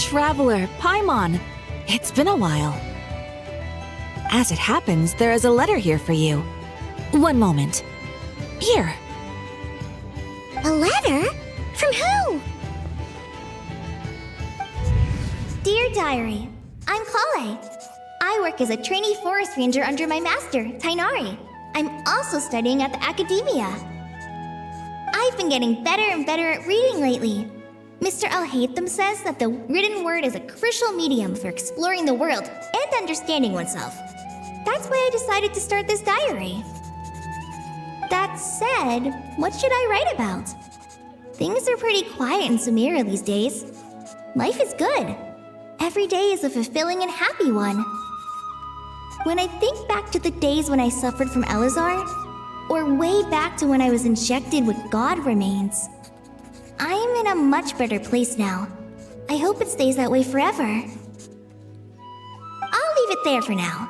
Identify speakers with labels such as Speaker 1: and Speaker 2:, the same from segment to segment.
Speaker 1: Traveler, Paimon. It's been a while. As it happens, there is a letter here for you. One moment. Here.
Speaker 2: A letter? From who? Dear Diary, I'm Collei. I work as a trainee forest ranger under my master, Tighnari. I'm also studying at the academia. I've been getting better and better at reading lately. Mr. Al-Haytham says that the written word is a crucial medium for exploring the world and understanding oneself. That's why I decided to start this diary. That said, what should I write about? Things are pretty quiet in Sumeru these days. Life is good. Every day is a fulfilling and happy one. When I think back to the days when I suffered from Elazar, or way back to when I was injected with God remains, I am in a much better place now. I hope it stays that way forever. I'll leave it there for now.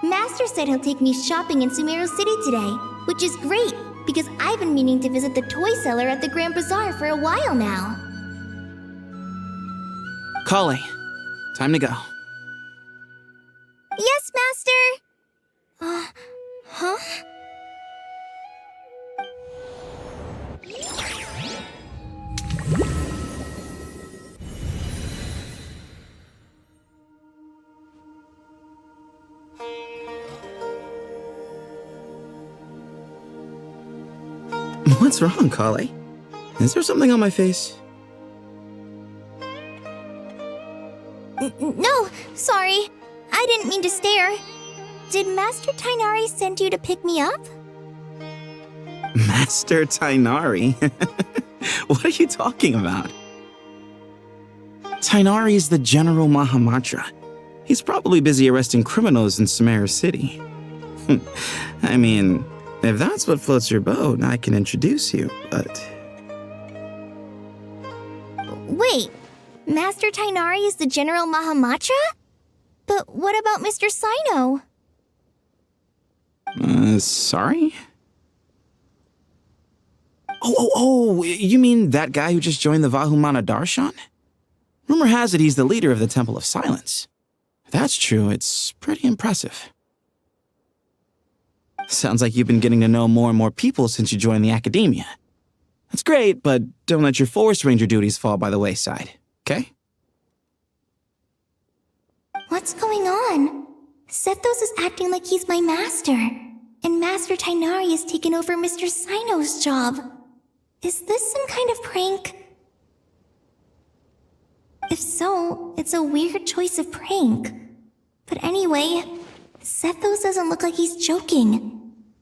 Speaker 2: Master said he'll take me shopping in Sumeru City today, which is great because I've been meaning to visit the toy seller at the Grand Bazaar for a while now.
Speaker 3: Collei, time to go.
Speaker 2: Yes, Master! Huh?
Speaker 3: What's wrong, Collei? Is there something on my face?
Speaker 2: No, sorry. I didn't mean to stare. Did Master Tighnari send you to pick me up?
Speaker 3: Master Tighnari? What are you talking about? Tighnari is the General Mahamatra. He's probably busy arresting criminals in Sumeru City. I mean, if that's what floats your boat, I can introduce you, but...
Speaker 2: Wait, Master Tighnari is the General Mahamatra? But what about Mr. Sino?
Speaker 3: Sorry? Oh, you mean that guy who just joined the Vahumana Darshan? Rumor has it he's the leader of the Temple of Silence. If that's true, it's pretty impressive. Sounds like you've been getting to know more and more people since you joined the academia. That's great, but don't let your forest ranger duties fall by the wayside, okay?
Speaker 2: What's going on? Sethos is acting like he's my master, and Master Tighnari has taken over Mr. Sino's job. Is this some kind of prank? If so, it's a weird choice of prank. But anyway, Sethos doesn't look like he's joking.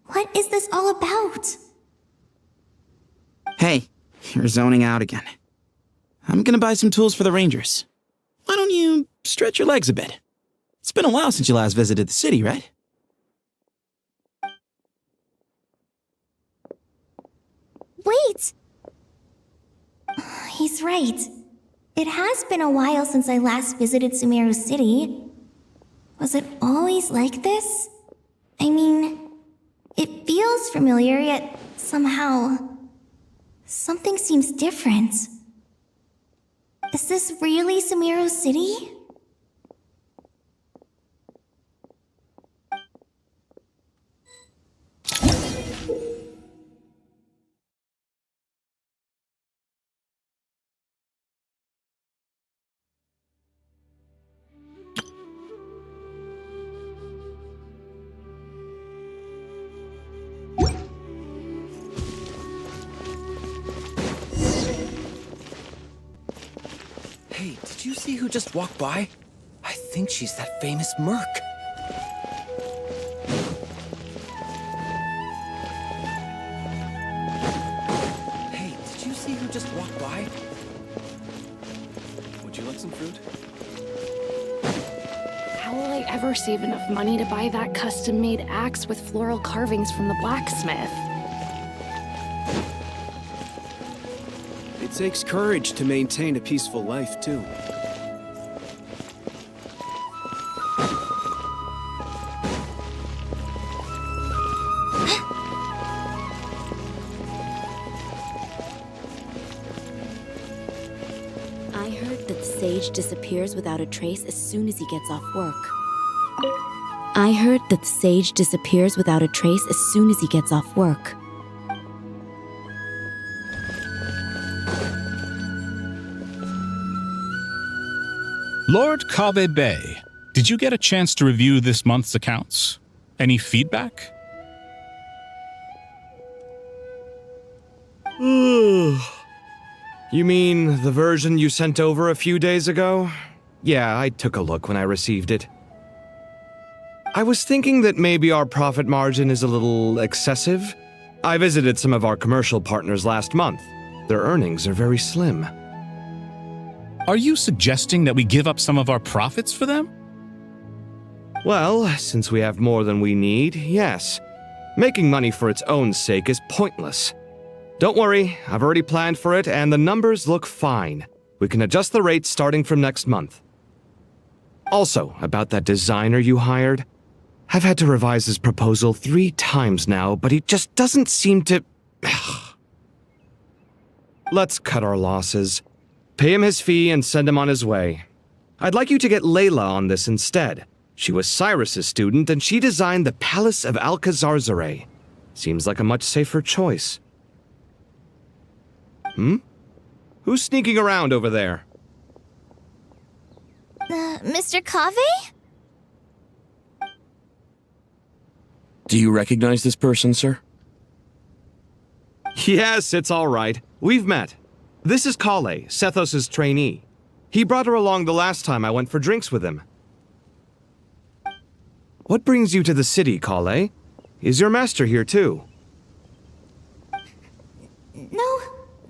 Speaker 2: What is this all about?
Speaker 3: Hey, you're zoning out again. I'm gonna buy some tools for the rangers. Why don't you stretch your legs a bit? It's been a while since you last visited the city, right?
Speaker 2: Wait! He's right. It has been a while since I last visited Sumeru City. Was it always like this? I mean, it feels familiar, yet somehow... something seems different. Is this really Sumeru City?
Speaker 4: Hey, did you see who just walked by? I think she's that famous merc. Hey, did you see who just walked by? Would you like some fruit?
Speaker 5: How will I ever save enough money to buy that custom-made axe with floral carvings from the blacksmith?
Speaker 6: It takes courage to maintain a peaceful life, too.
Speaker 2: I heard
Speaker 7: that the sage disappears without a trace as soon as he gets off work. I heard that the sage disappears without a trace as soon as he gets off work.
Speaker 8: Lord Kabe Bay, did you get a chance to review this month's accounts? Any feedback?
Speaker 6: You mean the version you sent over a few days ago? Yeah, I took a look when I received it. I was thinking that maybe our profit margin is a little excessive. I visited some of our commercial partners last month. Their earnings are very slim.
Speaker 8: Are you suggesting that we give up some of our profits for them?
Speaker 6: Well, since we have more than we need, yes. Making money for its own sake is pointless. Don't worry, I've already planned for it, and the numbers look fine. We can adjust the rates starting from next month. Also, about that designer you hired, I've had to revise his proposal 3 times now, but he just doesn't seem to... Let's cut our losses. Pay him his fee and send him on his way. I'd like you to get Layla on this instead. She was Cyrus's student, and she designed the Palace of Alcazarzare. Seems like a much safer choice. Who's sneaking around over there?
Speaker 2: Mr. Kaveh?
Speaker 9: Do you recognize this person, sir?
Speaker 6: Yes, it's all right. We've met. This is Collei, Sethos' trainee. He brought her along the last time I went for drinks with him. What brings you to the city, Collei? Is your master here too?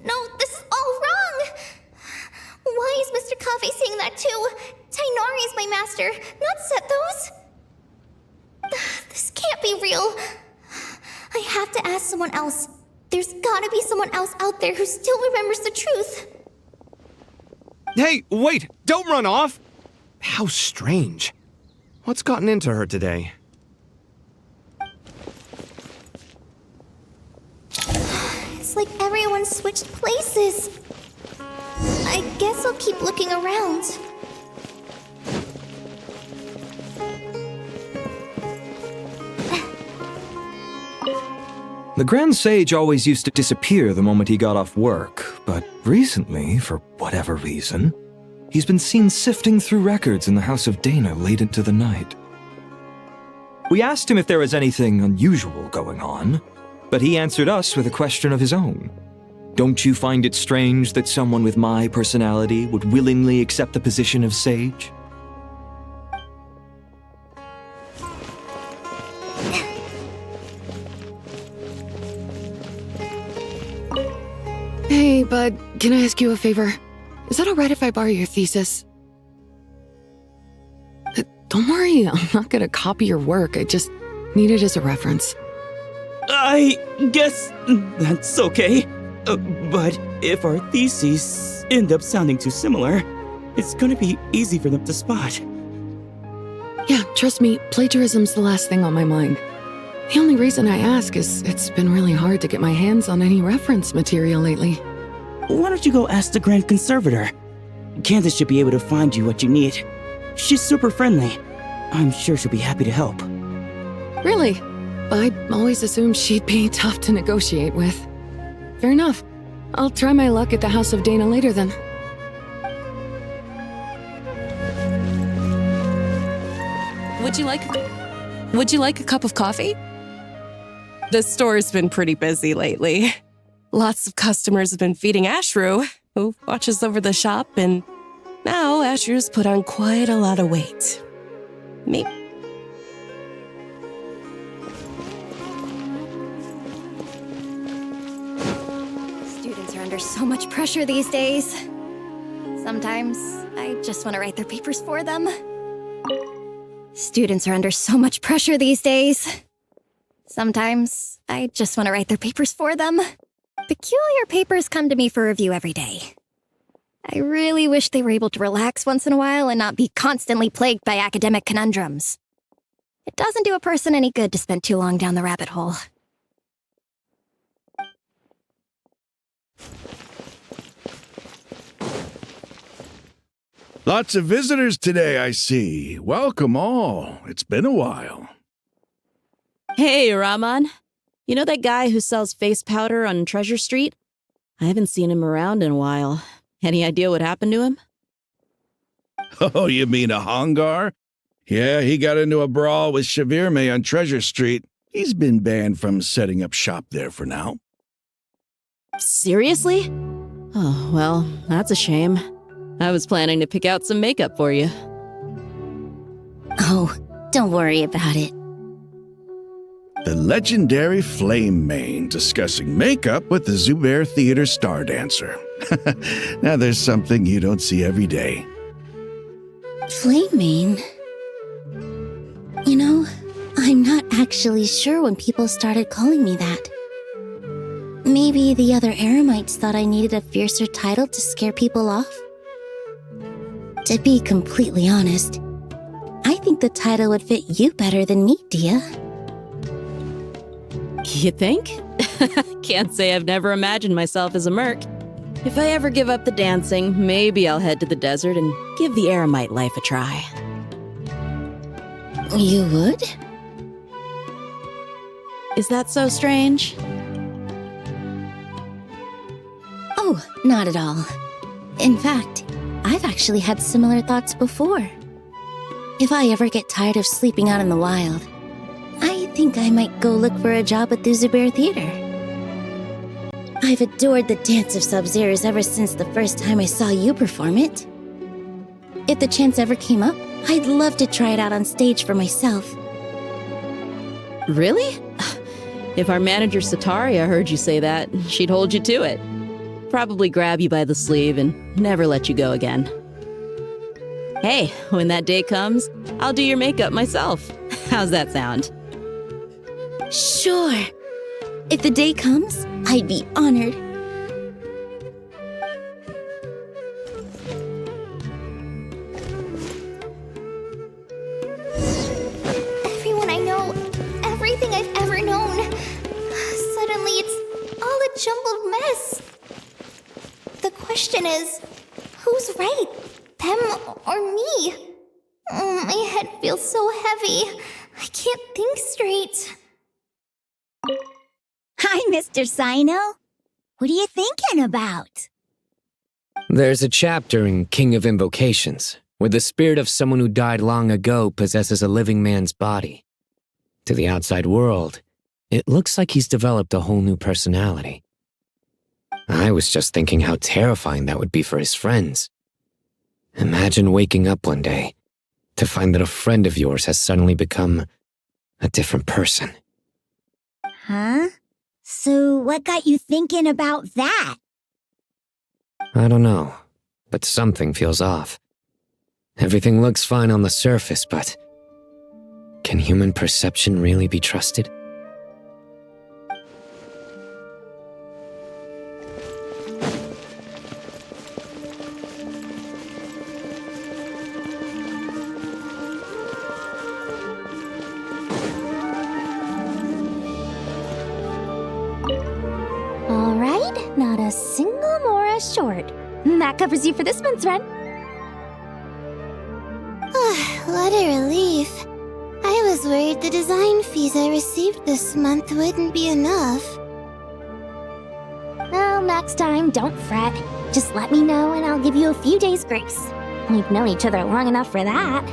Speaker 2: No, this is all wrong! Why is Mr. Kaveh saying that too? Tainari is my master, not Sethos. This can't be real. I have to ask someone else. There's gotta be someone else out there who still remembers the truth.
Speaker 6: Hey, wait! Don't run off! How strange. What's gotten into her today?
Speaker 2: It's like everyone switched places. I guess I'll keep looking around.
Speaker 10: The Grand Sage always used to disappear the moment he got off work, but recently, for whatever reason, he's been seen sifting through records in the House of Dana late into the night. We asked him if there was anything unusual going on, but he answered us with a question of his own. Don't you find it strange that someone with my personality would willingly accept the position of sage?
Speaker 5: Hey, bud, can I ask you a favor? Is that alright if I borrow your thesis? Don't worry, I'm not gonna copy your work, I just need it as a reference.
Speaker 11: I guess that's okay. But if our theses end up sounding too similar, it's gonna be easy for them to spot.
Speaker 5: Yeah, trust me, plagiarism's the last thing on my mind. The only reason I ask is it's been really hard to get my hands on any reference material lately.
Speaker 11: Why don't you go ask the Grand Conservator? Candace should be able to find you what you need. She's super friendly. I'm sure she'll be happy to help.
Speaker 5: Really? I always assumed she'd be tough to negotiate with. Fair enough. I'll try my luck at the House of Dana later then.
Speaker 12: Would you like a cup of coffee? The store's been pretty busy lately. Lots of customers have been feeding Ashru, who watches over the shop, and now Ashru's put on quite a lot of weight. Maybe.
Speaker 13: Students are under so much pressure these days. Sometimes I just want to write their papers for them. Students are under so much pressure these days. Sometimes I just want to write their papers for them. Peculiar papers come to me for review every day. I really wish they were able to relax once in a while and not be constantly plagued by academic conundrums. It doesn't do a person any good to spend too long down the rabbit hole.
Speaker 14: Lots of visitors today, I see. Welcome all. It's been a while.
Speaker 7: Hey, Rahman. You know that guy who sells face powder on Treasure Street? I haven't seen him around in a while. Any idea what happened to him?
Speaker 14: Oh, you mean a Hongar? Yeah, he got into a brawl with Shavirme on Treasure Street. He's been banned from setting up shop there for now.
Speaker 7: Seriously? Oh, well, that's a shame. I was planning to pick out some makeup for you.
Speaker 2: Oh, don't worry about it.
Speaker 14: The legendary Flame Mane discussing makeup with the Zubair Theater star dancer. Now there's something you don't see every day.
Speaker 2: Flame Mane? You know, I'm not actually sure when people started calling me that. Maybe the other Eremites thought I needed a fiercer title to scare people off? To be completely honest, I think the title would fit you better than me, Dia.
Speaker 7: You think? Can't say I've never imagined myself as a merc. If I ever give up the dancing, maybe I'll head to the desert and give the Eremite life a try.
Speaker 2: You would?
Speaker 7: Is that so strange?
Speaker 2: Oh, not at all. In fact, I've actually had similar thoughts before. If I ever get tired of sleeping out in the wild, I think I might go look for a job at the Zubair Theater. I've adored the dance of Sub-Zeros ever since the first time I saw you perform it. If the chance ever came up, I'd love to try it out on stage for myself.
Speaker 7: Really? If our manager Sataria heard you say that, she'd hold you to it. Probably grab you by the sleeve and never let you go again. Hey, when that day comes, I'll do your makeup myself. How's that sound?
Speaker 2: Sure. If the day comes, I'd be honored. Everyone I know, everything I've ever known. Suddenly it's all a jumbled mess. The question is, who's right? Them or me? Oh, my head feels so heavy. I can't think straight.
Speaker 15: Hi, Mr. Sino. What are you thinking about?
Speaker 16: There's a chapter in King of Invocations where the spirit of someone who died long ago possesses a living man's body. To the outside world, it looks like he's developed a whole new personality. I was just thinking how terrifying that would be for his friends. Imagine waking up one day to find that a friend of yours has suddenly become a different person.
Speaker 15: Huh? So what got you thinking about that?
Speaker 16: I don't know, but something feels off. Everything looks fine on the surface, but can human perception really be trusted?
Speaker 15: All right, not a single Mora short. That covers you for this month's rent.
Speaker 2: What a relief. I was worried the design fees I received this month wouldn't be enough.
Speaker 15: Well, next time, don't fret. Just let me know and I'll give you a few days' grace. We've known each other long enough for that.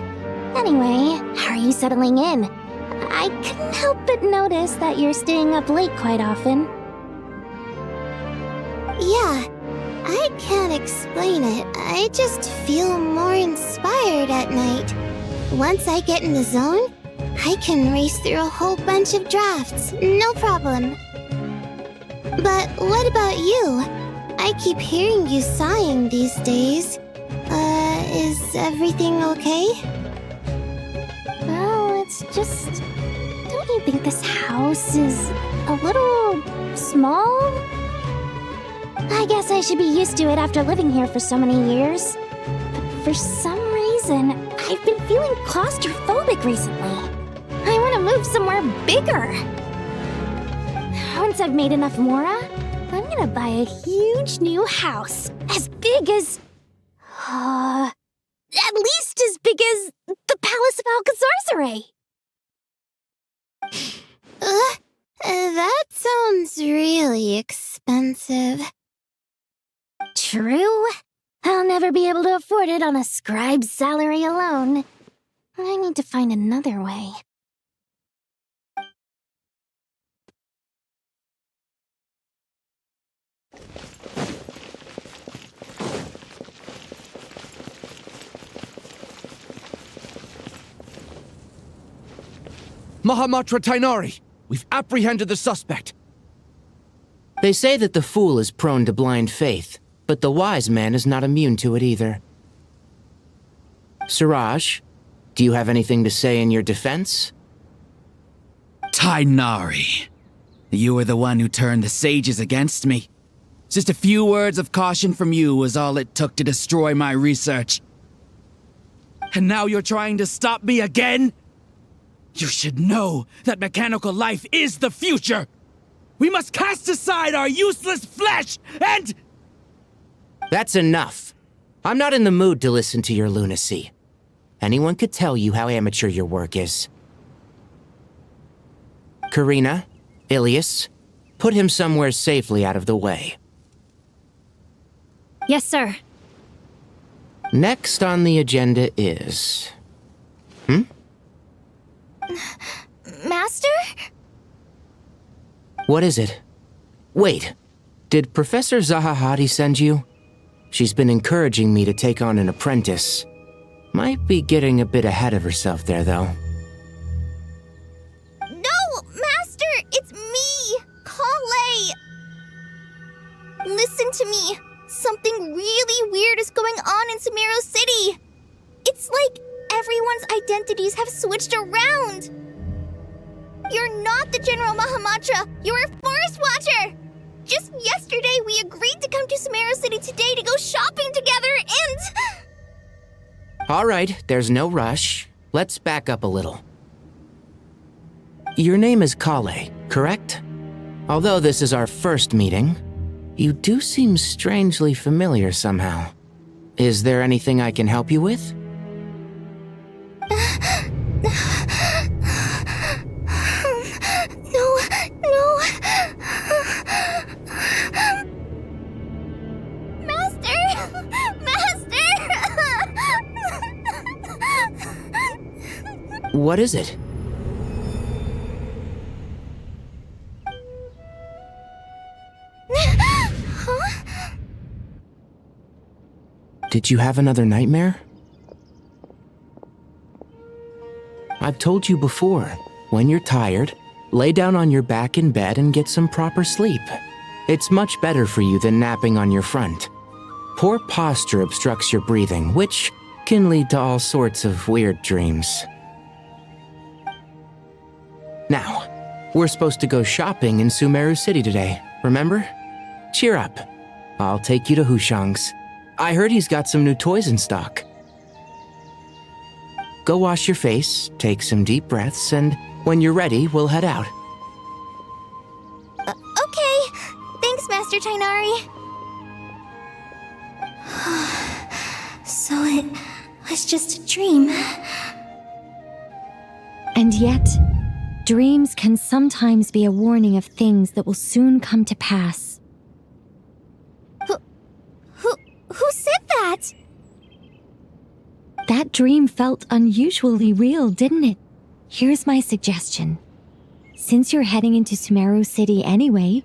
Speaker 15: Anyway, how are you settling in? I couldn't help but notice that you're staying up late quite often.
Speaker 2: Yeah, I can't explain it. I just feel more inspired at night. Once I get in the zone, I can race through a whole bunch of drafts, no problem. But what about you? I keep hearing you sighing these days. Is everything okay?
Speaker 15: Well, it's just... Don't you think this house is a little small? I guess I should be used to it after living here for so many years. But for some reason, I've been feeling claustrophobic recently. I want to move somewhere bigger. Once I've made enough Mora, I'm gonna buy a huge new house. As big as... way. That sounds really expensive. True. I'll never be able to afford it on a scribe's salary alone. I need to find another way.
Speaker 4: Mahamatra Tainari! We've apprehended the suspect.
Speaker 17: They say that the fool is prone to blind faith, but the wise man is not immune to it either. Suraj, do you have anything to say in your defense?
Speaker 18: Tainari, you were the one who turned the sages against me. Just a few words of caution from you was all it took to destroy my research. And now you're trying to stop me again? You should know that mechanical life is the future! We must cast aside our useless flesh and...
Speaker 17: That's enough. I'm not in the mood to listen to your lunacy. Anyone could tell you how amateur your work is. Karina, Ilias, put him somewhere safely out of the way.
Speaker 13: Yes, sir.
Speaker 17: Next on the agenda is...
Speaker 2: Master?
Speaker 17: What is it? Wait, did Professor Zahahati send you? She's been encouraging me to take on an apprentice. Might be getting a bit ahead of herself there, though.
Speaker 2: No, Master! It's me! Collei! Listen to me. Something really weird is going on in Sumeru City. It's like everyone's identities have switched around. You're not the General Mahamatra. You're a forest watcher. Just yesterday, we agreed to come to Sumeru City today to go shopping together and...
Speaker 17: All right, there's no rush. Let's back up a little. Your name is Collei, correct? Although this is our first meeting, you do seem strangely familiar somehow. Is there anything I can help you with?
Speaker 2: No. Master!
Speaker 17: What is it?
Speaker 2: Huh?
Speaker 17: Did you have another nightmare? I've told you before, when you're tired, lay down on your back in bed and get some proper sleep. It's much better for you than napping on your front. Poor posture obstructs your breathing, which can lead to all sorts of weird dreams. Now, we're supposed to go shopping in Sumeru City today, remember? Cheer up. I'll take you to Hushang's. I heard he's got some new toys in stock. Go wash your face, take some deep breaths, and when you're ready, we'll head out.
Speaker 2: Okay. Thanks, Master Tainari. So it was just a dream.
Speaker 13: And yet, dreams can sometimes be a warning of things that will soon come to pass.
Speaker 2: Who said that?
Speaker 13: That dream felt unusually real, didn't it? Here's my suggestion. Since you're heading into Sumeru City anyway,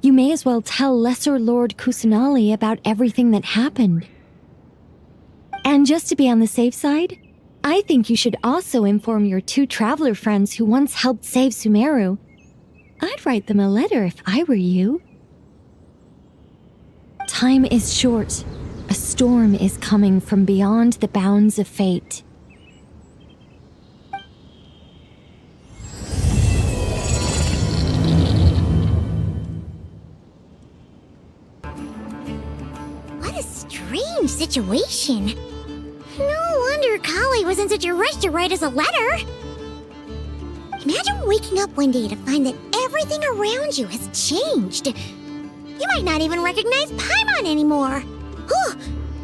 Speaker 13: you may as well tell Lesser Lord Kusanali about everything that happened. And just to be on the safe side, I think you should also inform your 2 traveler friends who once helped save Sumeru. I'd write them a letter if I were you. Time is short. A storm is coming from beyond the bounds of fate.
Speaker 15: What a strange situation. No wonder Collei was in such a rush to write us a letter. Imagine waking up one day to find that everything around you has changed. You might not even recognize Paimon anymore. Oh,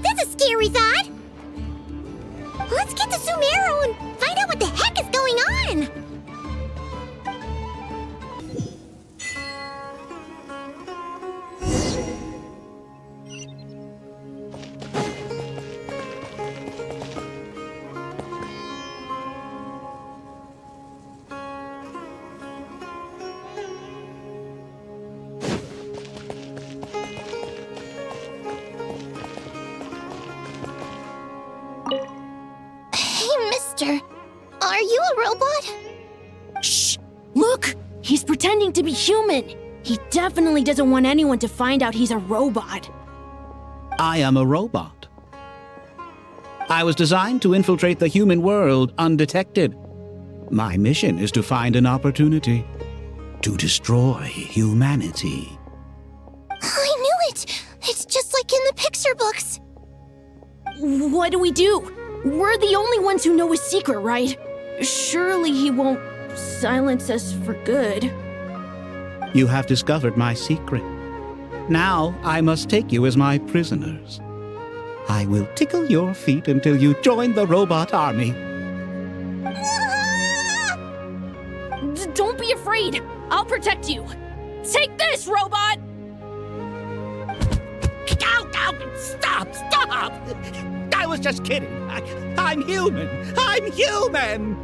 Speaker 15: that's a scary thought. Let's get to Sumeru and find out what the heck is going going on? Are you a robot?
Speaker 19: Shh! Look! He's pretending to be human! He definitely doesn't want anyone to find out he's a robot.
Speaker 20: I am a robot. I was designed to infiltrate the human world undetected. My mission is to find an opportunity to destroy humanity.
Speaker 15: I knew it! It's just like in the picture books.
Speaker 19: What do we do? We're the only ones who know his secret, right? Surely he won't silence us for good.
Speaker 20: You have discovered my secret. Now I must take you as my prisoners. I will tickle your feet until you join the robot army.
Speaker 19: Don't be afraid. I'll protect you. Take this, robot!
Speaker 20: Stop! Stop! I was just kidding. I'm human. I'm human!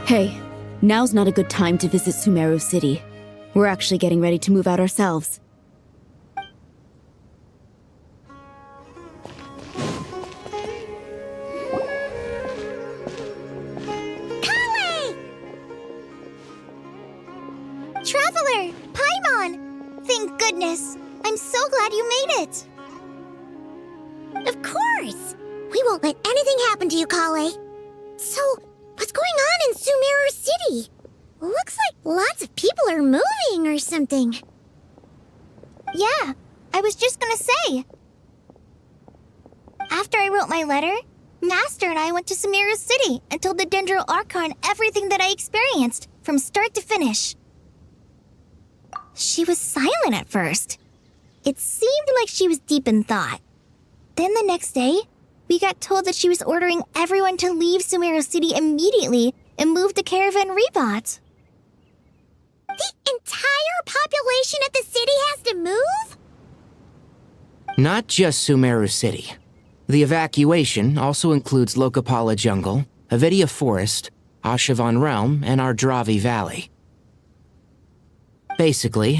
Speaker 1: Hey, now's not a good time to visit Sumeru City. We're actually getting ready to move out ourselves.
Speaker 2: Traveler! Paimon! Thank goodness! I'm so glad you made it!
Speaker 15: Of course! We won't let anything happen to you, Collei. So, what's going on in Sumeru City? Looks like lots of people are moving or something.
Speaker 2: Yeah, I was just gonna say. After I wrote my letter, Master and I went to Sumeru City and told the Dendro Archon everything that I experienced, from start to finish. She was silent at first. It seemed like she was deep in thought. Then the next day, we got told that she was ordering everyone to leave Sumeru City immediately and move to Caravan Rebot.
Speaker 15: The entire population of the city has to move?
Speaker 17: Not just Sumeru City. The evacuation also includes Lokapala Jungle, Avidia Forest, Ashavan Realm, and Ardravi Valley. Basically,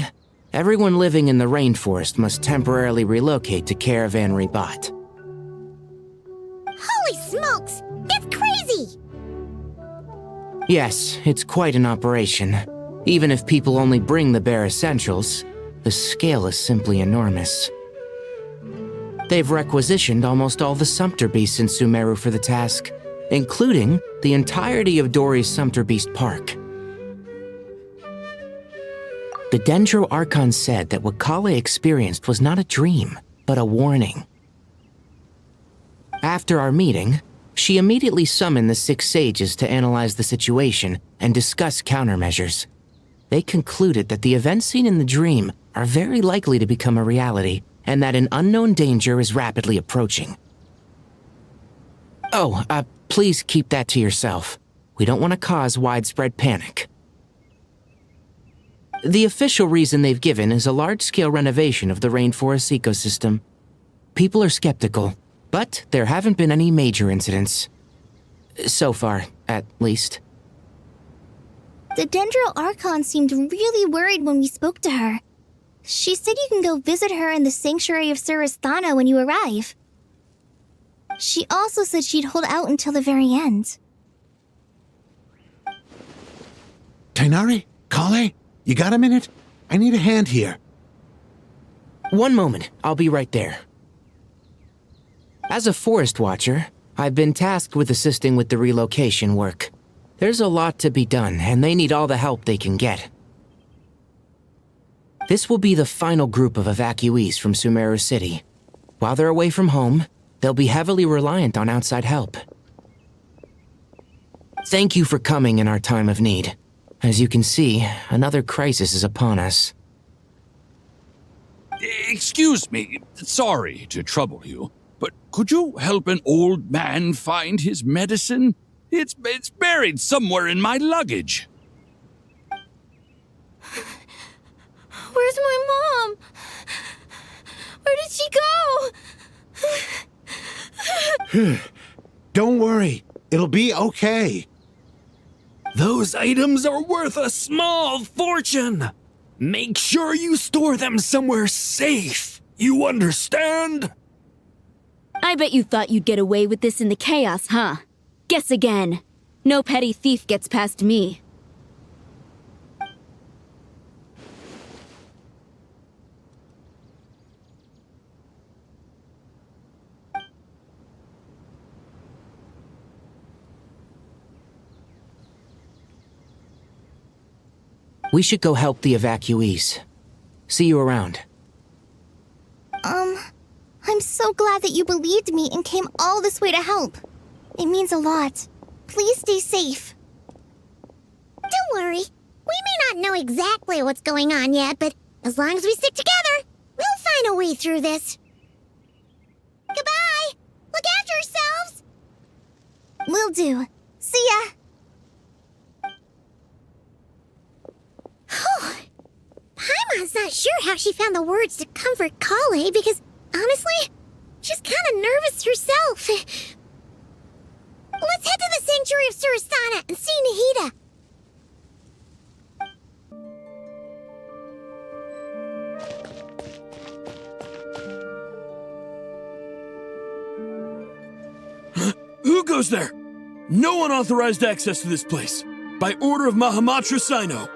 Speaker 17: everyone living in the rainforest must temporarily relocate to Caravan Rebot.
Speaker 15: Holy smokes! That's crazy!
Speaker 17: Yes, it's quite an operation. Even if people only bring the bare essentials, the scale is simply enormous. They've requisitioned almost all the Sumpter Beasts in Sumeru for the task, including the entirety of Dori's Sumpter Beast Park. The Dendro Archon said that what Collei experienced was not a dream, but a warning. After our meeting, she immediately summoned the 6 sages to analyze the situation and discuss countermeasures. They concluded that the events seen in the dream are very likely to become a reality, and that an unknown danger is rapidly approaching. Oh, please keep that to yourself. We don't want to cause widespread panic. The official reason they've given is a large-scale renovation of the rainforest ecosystem. People are skeptical, but there haven't been any major incidents. So far, at least.
Speaker 2: The Dendro Archon seemed really worried when we spoke to her. She said you can go visit her in the Sanctuary of Surasthana when you arrive. She also said she'd hold out until the very end.
Speaker 14: Tighnari? Collei? You got a minute? I need a hand here.
Speaker 17: One moment, I'll be right there. As a forest watcher, I've been tasked with assisting with the relocation work. There's a lot to be done, and they need all the help they can get. This will be the final group of evacuees from Sumeru City. While they're away from home, they'll be heavily reliant on outside help. Thank you for coming in our time of need. As you can see, another crisis is upon us.
Speaker 21: Excuse me, sorry to trouble you, but could you help an old man find his medicine? It's buried somewhere in my luggage.
Speaker 15: Where's my mom? Where did she go?
Speaker 22: Don't worry, it'll be okay.
Speaker 23: Those items are worth a small fortune. Make sure you store them somewhere safe. You understand?
Speaker 24: I bet you thought you'd get away with this in the chaos, huh? Guess again. No petty thief gets past me.
Speaker 17: We should go help the evacuees. See you around.
Speaker 2: I'm so glad that you believed me and came all this way to help. It means a lot. Please stay safe.
Speaker 15: Don't worry. We may not know exactly what's going on yet, but as long as we stick together, we'll find a way through this. Goodbye! Look after yourselves!
Speaker 2: Will do. See ya!
Speaker 15: Paimon's not sure how she found the words to comfort Collei because, honestly, she's kind of nervous herself. Let's head to the sanctuary of Surasana and see Nahida.
Speaker 9: Who goes there? No unauthorized access to this place. By order of Mahamatra Sino.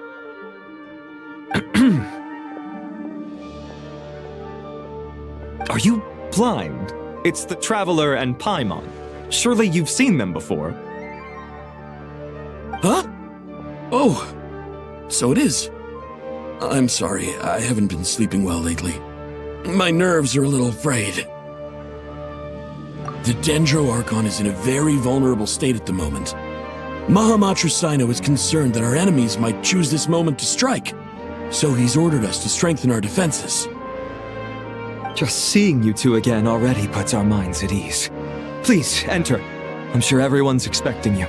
Speaker 10: Are you blind? It's the Traveler and Paimon. Surely you've seen them before.
Speaker 9: Huh? Oh, so it is. I'm sorry, I haven't been sleeping well lately. My nerves are a little frayed. The Dendro Archon is in a very vulnerable state at the moment. Mahamatra Sino is concerned that our enemies might choose this moment to strike, so he's ordered us to strengthen our defenses.
Speaker 10: Just seeing you two again already puts our minds at ease. Please, enter. I'm sure everyone's expecting you.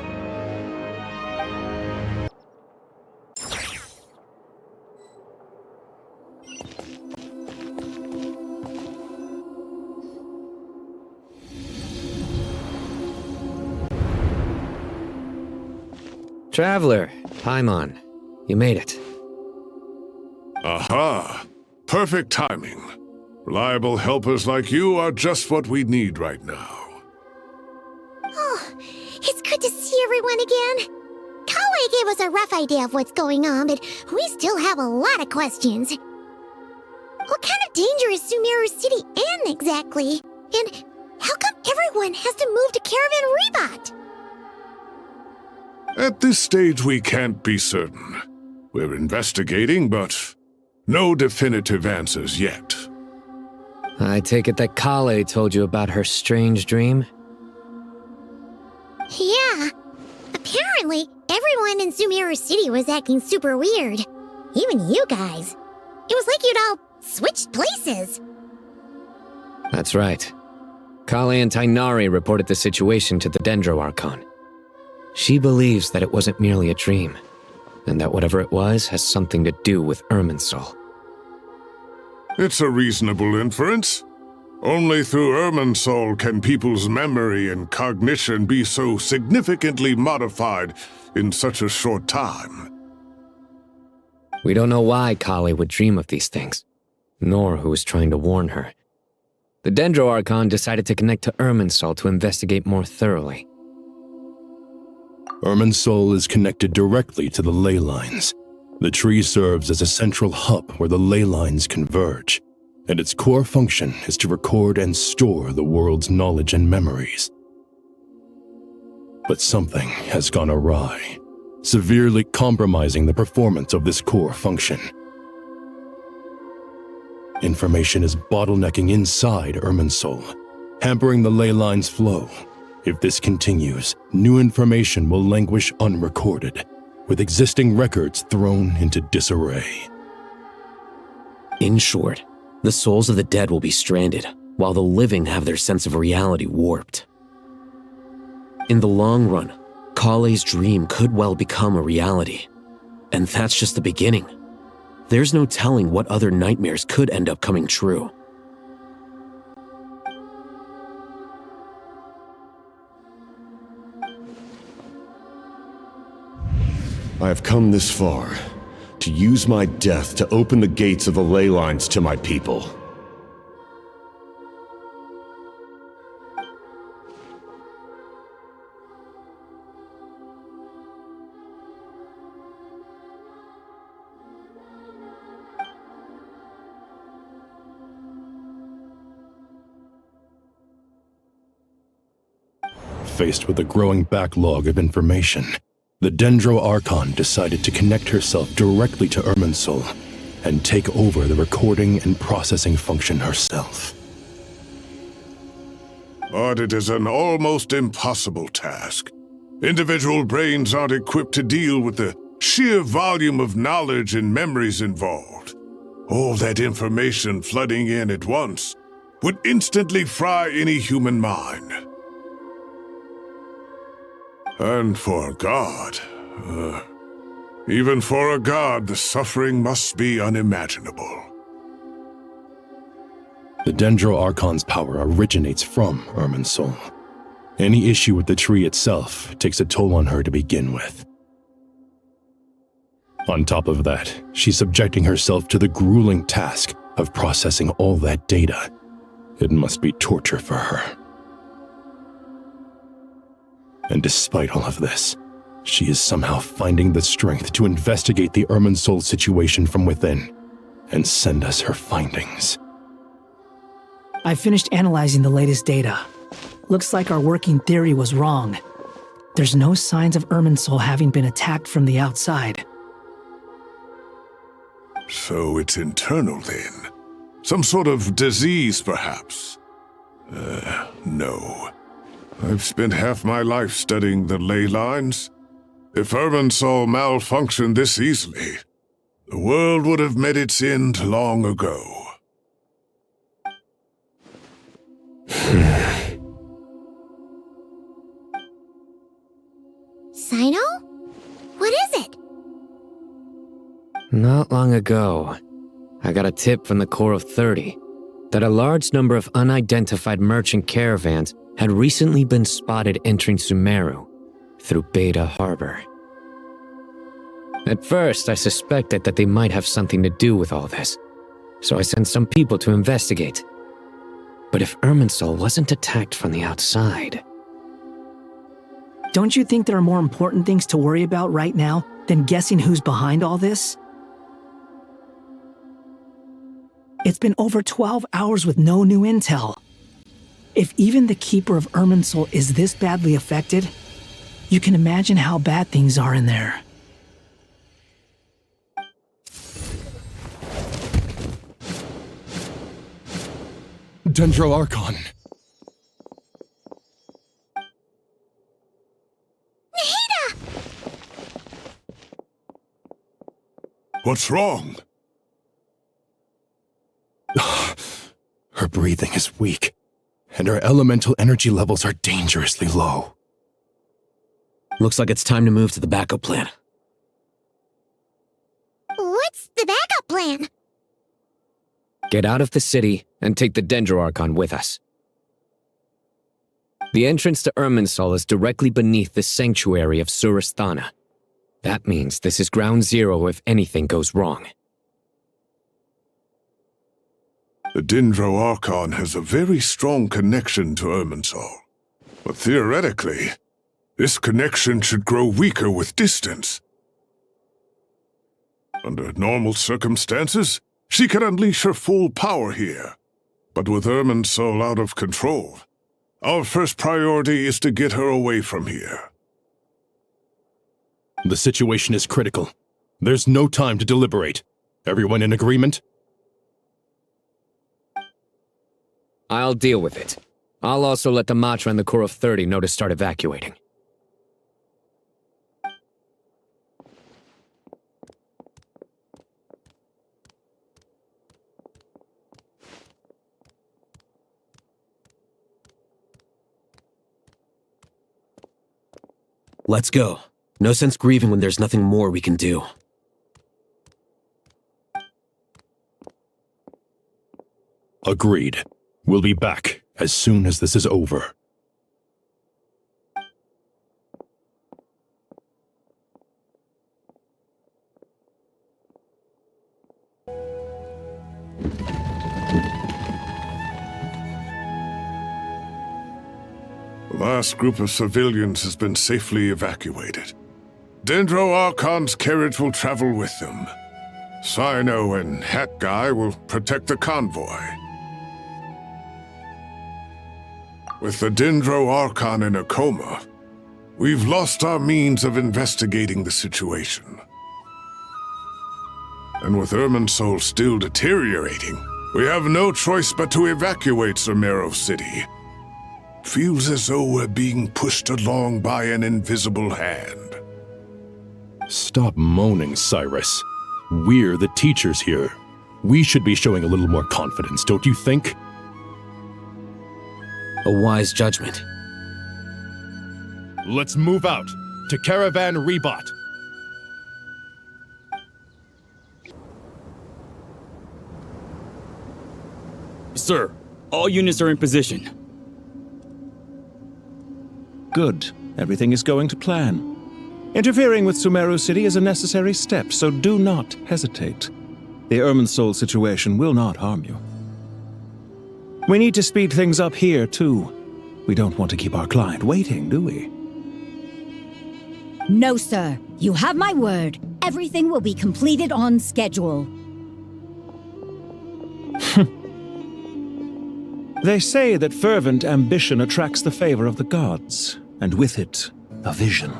Speaker 16: Traveler, Paimon, you made it.
Speaker 25: Aha! Perfect timing. Reliable helpers like you are just what we need right now.
Speaker 15: Oh, it's good to see everyone again. Collei gave us a rough idea of what's going on, but we still have a lot of questions. What kind of danger is Sumeru City in exactly? And how come everyone has to move to Caravan Rebot?
Speaker 25: At this stage, we can't be certain. We're investigating, but no definitive answers yet.
Speaker 16: I take it that Collei told you about her strange dream?
Speaker 15: Yeah. Apparently, everyone in Sumeru City was acting super weird. Even you guys. It was like you'd all switched places.
Speaker 16: That's right. Collei and Tighnari reported the situation to the Dendro Archon. She believes that it wasn't merely a dream, and that whatever it was has something to do with Irminsul.
Speaker 25: It's a reasonable inference. Only through Irminsul can people's memory and cognition be so significantly modified in such a short time.
Speaker 16: We don't know why Collei would dream of these things, nor who was trying to warn her. The Dendro Archon decided to connect to Irminsul to investigate more thoroughly.
Speaker 26: Irminsul is connected directly to the ley lines. The tree serves as a central hub where the ley lines converge, and its core function is to record and store the world's knowledge and memories. But something has gone awry, severely compromising the performance of this core function. Information is bottlenecking inside Irminsul, hampering the ley lines' flow. If this continues, new information will languish unrecorded, with existing records thrown into disarray.
Speaker 16: In short, The souls of the dead will be stranded, while the living have their sense of reality warped. In the long run, Collei's dream could well become a reality. And that's just the beginning. There's no telling what other nightmares could end up coming true.
Speaker 25: I have come this far to use my death to open the gates of the ley lines to my people.
Speaker 26: Faced with a growing backlog of information, the Dendro Archon decided to connect herself directly to Irminsul and take over the recording and processing function herself.
Speaker 25: But it is an almost impossible task. Individual brains aren't equipped to deal with the sheer volume of knowledge and memories involved. All that information flooding in at once would instantly fry any human mind. And for a god, even for a god, the suffering must be unimaginable.
Speaker 26: The Dendro Archon's power originates from Irminsul. Any issue with the tree itself takes a toll on her to begin with. On top of that, she's subjecting herself to the grueling task of processing all that data. It must be torture for her. And despite all of this, she is somehow finding the strength to investigate the Irminsul situation from within and send us her findings.
Speaker 3: I finished analyzing the latest data. Looks like our working theory was wrong. There's no signs of Irminsul having been attacked from the outside.
Speaker 25: So it's internal then? Some sort of disease, perhaps? No. I've spent half my life studying the ley lines. If Irminsul malfunctioned this easily, the world would have met its end long ago.
Speaker 15: Sino? What is it?
Speaker 16: Not long ago, I got a tip from the Corps of 30 that a large number of unidentified merchant caravans had recently been spotted entering Sumeru through Beta Harbor. At first, I suspected that they might have something to do with all this, so I sent some people to investigate. But if Irminsul wasn't attacked from the outside...
Speaker 3: Don't you think there are more important things to worry about right now than guessing who's behind all this? It's been over 12 hours with no new intel. If even the Keeper of Irminsul is this badly affected, you can imagine how bad things are in there.
Speaker 26: Dendro Archon.
Speaker 25: What's wrong?
Speaker 26: Her breathing is weak, and her elemental energy levels are dangerously low.
Speaker 16: Looks like it's time to move to the backup plan.
Speaker 15: What's the backup plan?
Speaker 16: Get out of the city and take the Dendro Archon with us. The entrance to Irminsul is directly beneath the sanctuary of Surasthana. That means this is ground zero if anything goes wrong.
Speaker 25: The Dendro Archon has a very strong connection to Irminsul. But theoretically, this connection should grow weaker with distance. Under normal circumstances, she could unleash her full power here. But with Irminsul out of control, our first priority is to get her away from here.
Speaker 26: The situation is critical. There's no time to deliberate. Everyone in agreement?
Speaker 16: I'll deal with it. I'll also let the Matra and the Corps of 30 know to start evacuating. Let's go. No sense grieving when there's nothing more we can do.
Speaker 26: Agreed. We'll be back as soon as this is over.
Speaker 25: The last group of civilians has been safely evacuated. Dendro Archon's carriage will travel with them. Cyno and Hat Guy will protect the convoy. With the Dendro Archon in a coma, we've lost our means of investigating the situation. And with Irminsul still deteriorating, we have no choice but to evacuate Sumeru City. Feels as though we're being pushed along by an invisible hand.
Speaker 26: Stop moaning, Cyrus. We're the teachers here. We should be showing a little more confidence, don't you think?
Speaker 16: A wise judgment.
Speaker 26: Let's move out to Caravan Rebot.
Speaker 5: Sir, all units are in position.
Speaker 20: Good. Everything is going to plan. Interfering with Sumeru City is a necessary step, so do not hesitate. The Irminsul situation will not harm you. We need to speed things up here, too. We don't want to keep our client waiting, do we?
Speaker 6: No, sir. You have my word. Everything will be completed on schedule.
Speaker 20: They say that fervent ambition attracts the favor of the gods, and with it, a vision.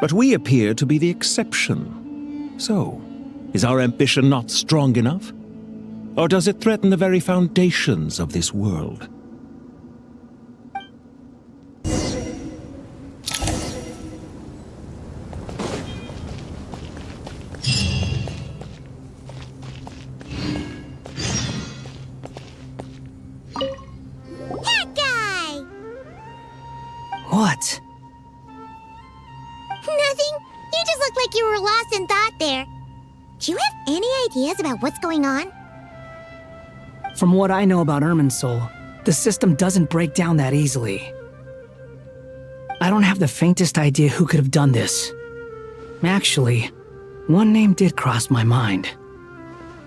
Speaker 20: But we appear to be the exception. So, is our ambition not strong enough? Or does it threaten the very foundations of this world?
Speaker 3: What?
Speaker 15: Nothing. You just looked like you were lost in thought there. Do you have any ideas about what's going on?
Speaker 3: From what I know about Irminsul, the system doesn't break down that easily. I don't have the faintest idea who could have done this. Actually, one name did cross my mind.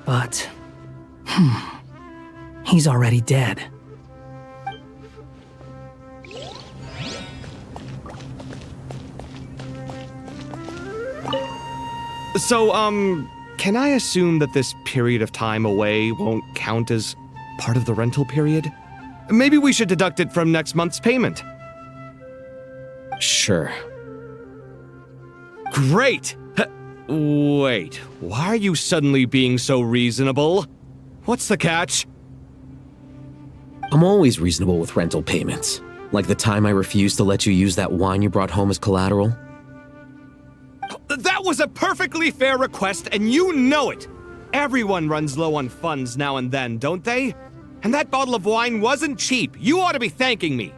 Speaker 3: But, he's already dead.
Speaker 7: So, can I assume that this period of time away won't count as part of the rental period? Maybe we should deduct it from next month's payment.
Speaker 16: Sure.
Speaker 7: Great! Wait, why are you suddenly being so reasonable? What's the catch?
Speaker 16: I'm always reasonable with rental payments. Like the time I refused to let you use that wine you brought home as collateral.
Speaker 7: That was a perfectly fair request, and you know it! Everyone runs low on funds now and then, don't they? And that bottle of wine wasn't cheap. You ought to be thanking me.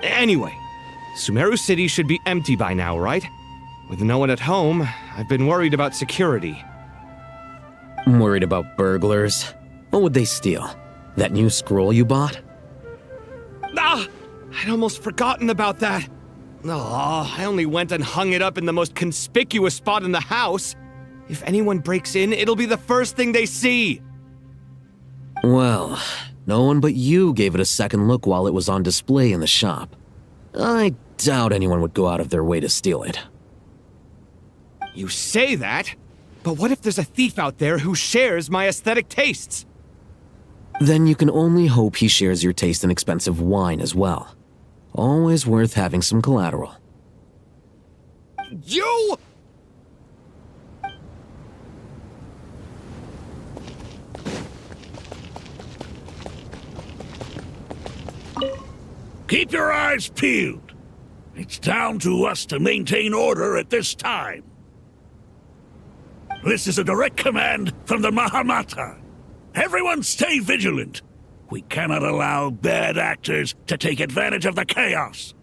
Speaker 7: Anyway, Sumeru City should be empty by now, right? With no one at home, I've been worried about security.
Speaker 16: I'm worried about burglars. What would they steal? That new scroll you bought?
Speaker 7: Ah! I'd almost forgotten about that. Oh, I only went and hung it up in the most conspicuous spot in the house. If anyone breaks in, it'll be the first thing they see.
Speaker 16: Well, no one but you gave it a second look while it was on display in the shop. I doubt anyone would go out of their way to steal it.
Speaker 7: You say that, but what if there's a thief out there who shares my aesthetic tastes?
Speaker 16: Then you can only hope he shares your taste in expensive wine as well. Always worth having some collateral.
Speaker 7: You!
Speaker 8: Keep your eyes peeled. It's down to us to maintain order at this time. This is a direct command from the Mahamata. Everyone stay vigilant. We cannot allow bad actors to take advantage of the chaos.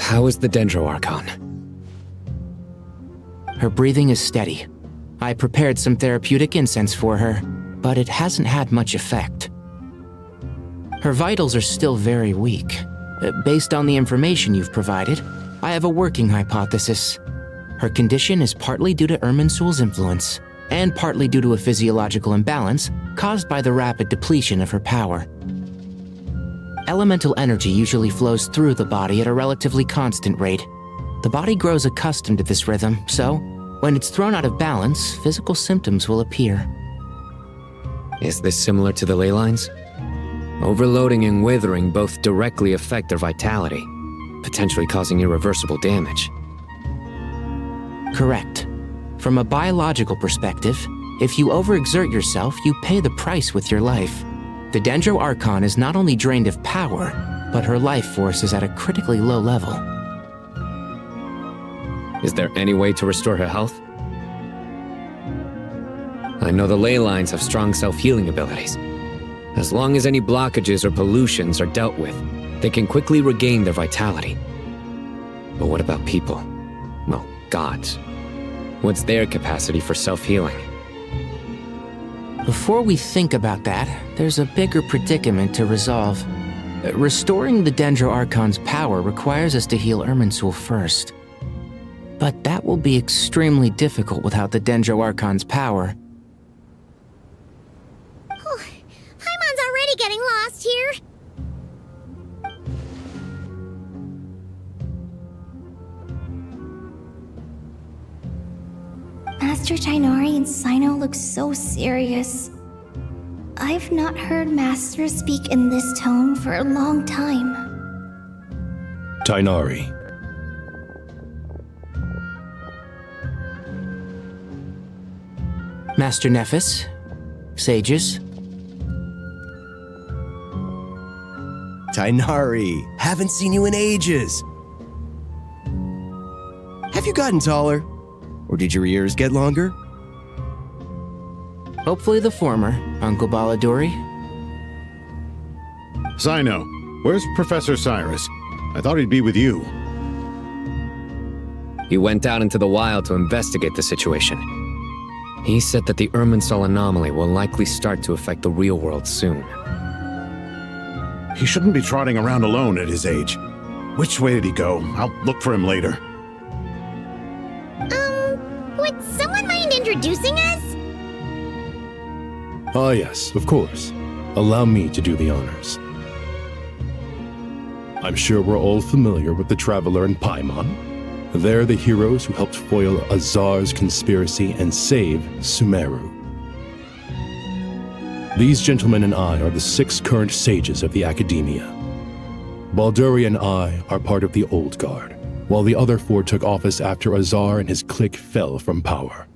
Speaker 16: How is the Dendro Archon?
Speaker 17: Her breathing is steady. I prepared some therapeutic incense for her, but it hasn't had much effect. Her vitals are still very weak. Based on the information you've provided, I have a working hypothesis. Her condition is partly due to Irminsul's influence, and partly due to a physiological imbalance caused by the rapid depletion of her power. Elemental energy usually flows through the body at a relatively constant rate. The body grows accustomed to this rhythm, so when it's thrown out of balance, physical symptoms will appear.
Speaker 16: Is this similar to the ley lines? Overloading and withering both directly affect their vitality, potentially causing irreversible damage.
Speaker 17: Correct. From a biological perspective, if you overexert yourself, you pay the price with your life. The Dendro Archon is not only drained of power, but her life force is at a critically low level.
Speaker 16: Is there any way to restore her health? I know the ley lines have strong self-healing abilities. As long as any blockages or pollutions are dealt with, they can quickly regain their vitality. But what about people? Well, gods. What's their capacity for self-healing?
Speaker 17: Before we think about that, there's a bigger predicament to resolve. Restoring the Dendro Archon's power requires us to heal Irminsul first. But that will be extremely difficult without the Dendro Archon's power.
Speaker 15: Paimon's already getting lost here.
Speaker 2: Master Tighnari and Sino look so serious. I've not heard Master speak in this tone for a long time.
Speaker 26: Tighnari.
Speaker 17: Master Nephis, sages.
Speaker 4: Tighnari, haven't seen you in ages. Have you gotten taller? Or did your ears get longer?
Speaker 17: Hopefully the former, Uncle Baladuri.
Speaker 22: Sino, where's Professor Cyrus? I thought he'd be with you.
Speaker 16: He went out into the wild to investigate the situation. He said that the Irminsul anomaly will likely start to affect the real world soon.
Speaker 22: He shouldn't be trotting around alone at his age. Which way did he go? I'll look for him later.
Speaker 15: Would someone mind introducing us?
Speaker 26: Ah yes, of course. Allow me to do the honors. I'm sure we're all familiar with the Traveler and Paimon. They're the heroes who helped foil Azar's conspiracy and save Sumeru. These gentlemen and I are the 6 current sages of the Academia. Balduri and I are part of the Old Guard, while the other 4 took office after Azar and his clique fell from power.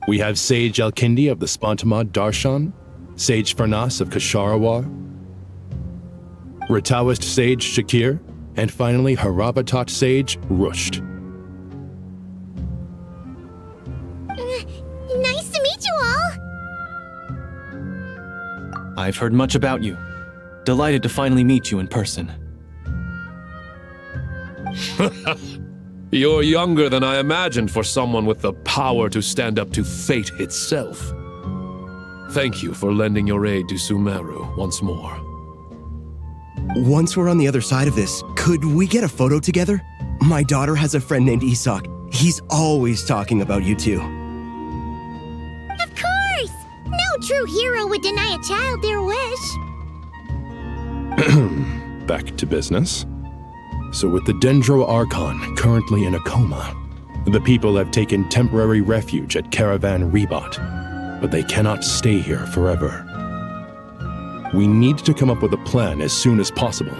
Speaker 26: We have Sage Alkindi of the Spantamad Darshan, Sage Farnas of Kasharawar, Rataoist Sage Shakir, and finally Harabatot Sage Rusht.
Speaker 15: Nice to meet you all!
Speaker 4: I've heard much about you. Delighted to finally meet you in person.
Speaker 11: You're younger than I imagined for someone with the power to stand up to fate itself. Thank you for lending your aid to Sumeru once more.
Speaker 4: Once we're on the other side of this, could we get a photo together? My daughter has a friend named Isak. He's always talking about you two.
Speaker 15: Of course! No true hero would deny a child their wish.
Speaker 26: Back to business. So with the Dendro Archon currently in a coma, the people have taken temporary refuge at Caravan Rebat, but they cannot stay here forever. We need to come up with a plan as soon as possible.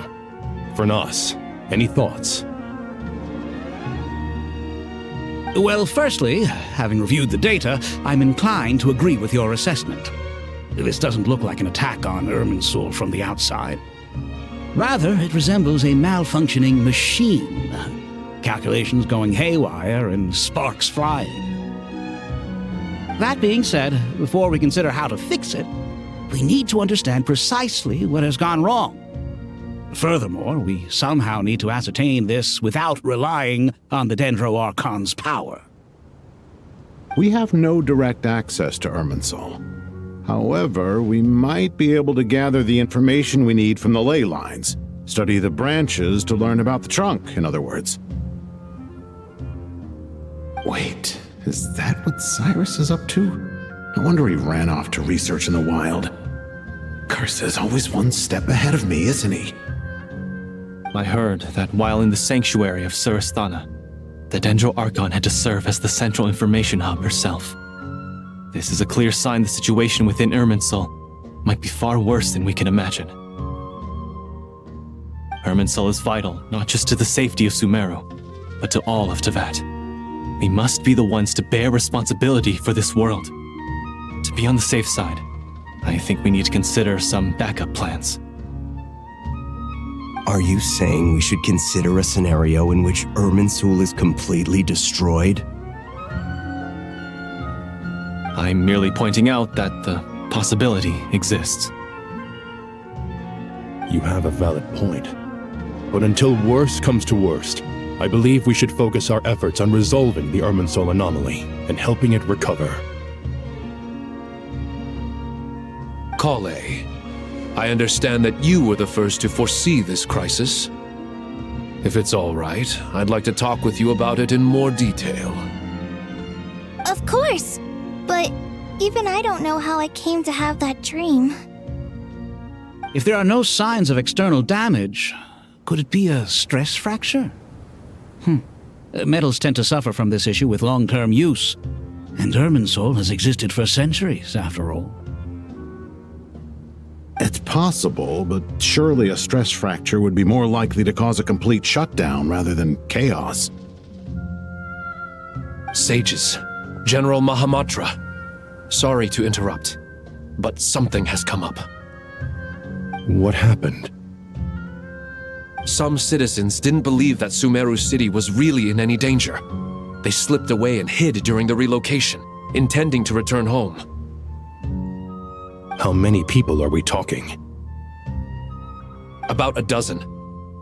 Speaker 26: Farnas, any thoughts?
Speaker 20: Well, firstly, having reviewed the data, I'm inclined to agree with your assessment. This doesn't look like an attack on Irminsul from the outside. Rather, it resembles a malfunctioning machine. Calculations going haywire and sparks flying. That being said, before we consider how to fix it, we need to understand precisely what has gone wrong. Furthermore, we somehow need to ascertain this without relying on the Dendro Archon's power.
Speaker 22: We have no direct access to Irminsul. However, we might be able to gather the information we need from the ley lines. Study the branches to learn about the trunk, in other words. Wait, is that what Cyrus is up to? No wonder he ran off to research in the wild. Curse's always one step ahead of me, isn't he?
Speaker 1: I heard that while in the sanctuary of Surasthana, the Dendro Archon had to serve as the central information hub herself. This is a clear sign the situation within Irminsul might be far worse than we can imagine. Irminsul is vital not just to the safety of Sumeru, but to all of Teyvat. We must be the ones to bear responsibility for this world. To be on the safe side, I think we need to consider some backup plans.
Speaker 4: Are you saying we should consider a scenario in which Irminsul is completely destroyed?
Speaker 1: I'm merely pointing out that the possibility exists.
Speaker 26: You have a valid point. But until worst comes to worst, I believe we should focus our efforts on resolving the Irminsul anomaly and helping it recover.
Speaker 11: Collei, I understand that you were the first to foresee this crisis. If it's all right, I'd like to talk with you about it in more detail.
Speaker 2: Of course! But even I don't know how I came to have that dream.
Speaker 20: If there are no signs of external damage, could it be a stress fracture? Metals tend to suffer from this issue with long-term use, and Irminsul has existed for centuries, after all.
Speaker 22: It's possible, but surely a stress fracture would be more likely to cause a complete shutdown rather than chaos.
Speaker 11: Sages, General Mahamatra, sorry to interrupt, but something has come up.
Speaker 26: What happened?
Speaker 11: Some citizens didn't believe that Sumeru City was really in any danger. They slipped away and hid during the relocation, intending to return home.
Speaker 26: How many people are we talking?
Speaker 11: About a dozen.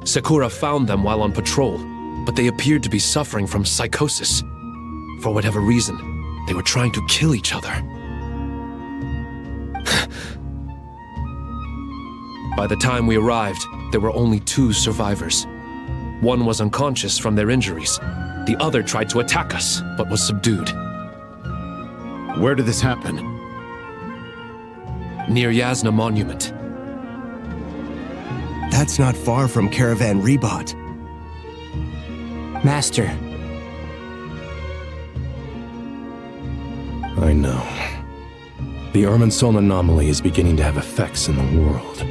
Speaker 11: Sakura found them while on patrol, but they appeared to be suffering from psychosis. For whatever reason, they were trying to kill each other. By the time we arrived, there were only 2 survivors. One was unconscious from their injuries. The other tried to attack us, but was subdued.
Speaker 22: Where did this happen?
Speaker 11: Near Yasna Monument.
Speaker 4: That's not far from Caravan Rebot.
Speaker 1: Master.
Speaker 26: I know. The Irminsul anomaly is beginning to have effects in the world.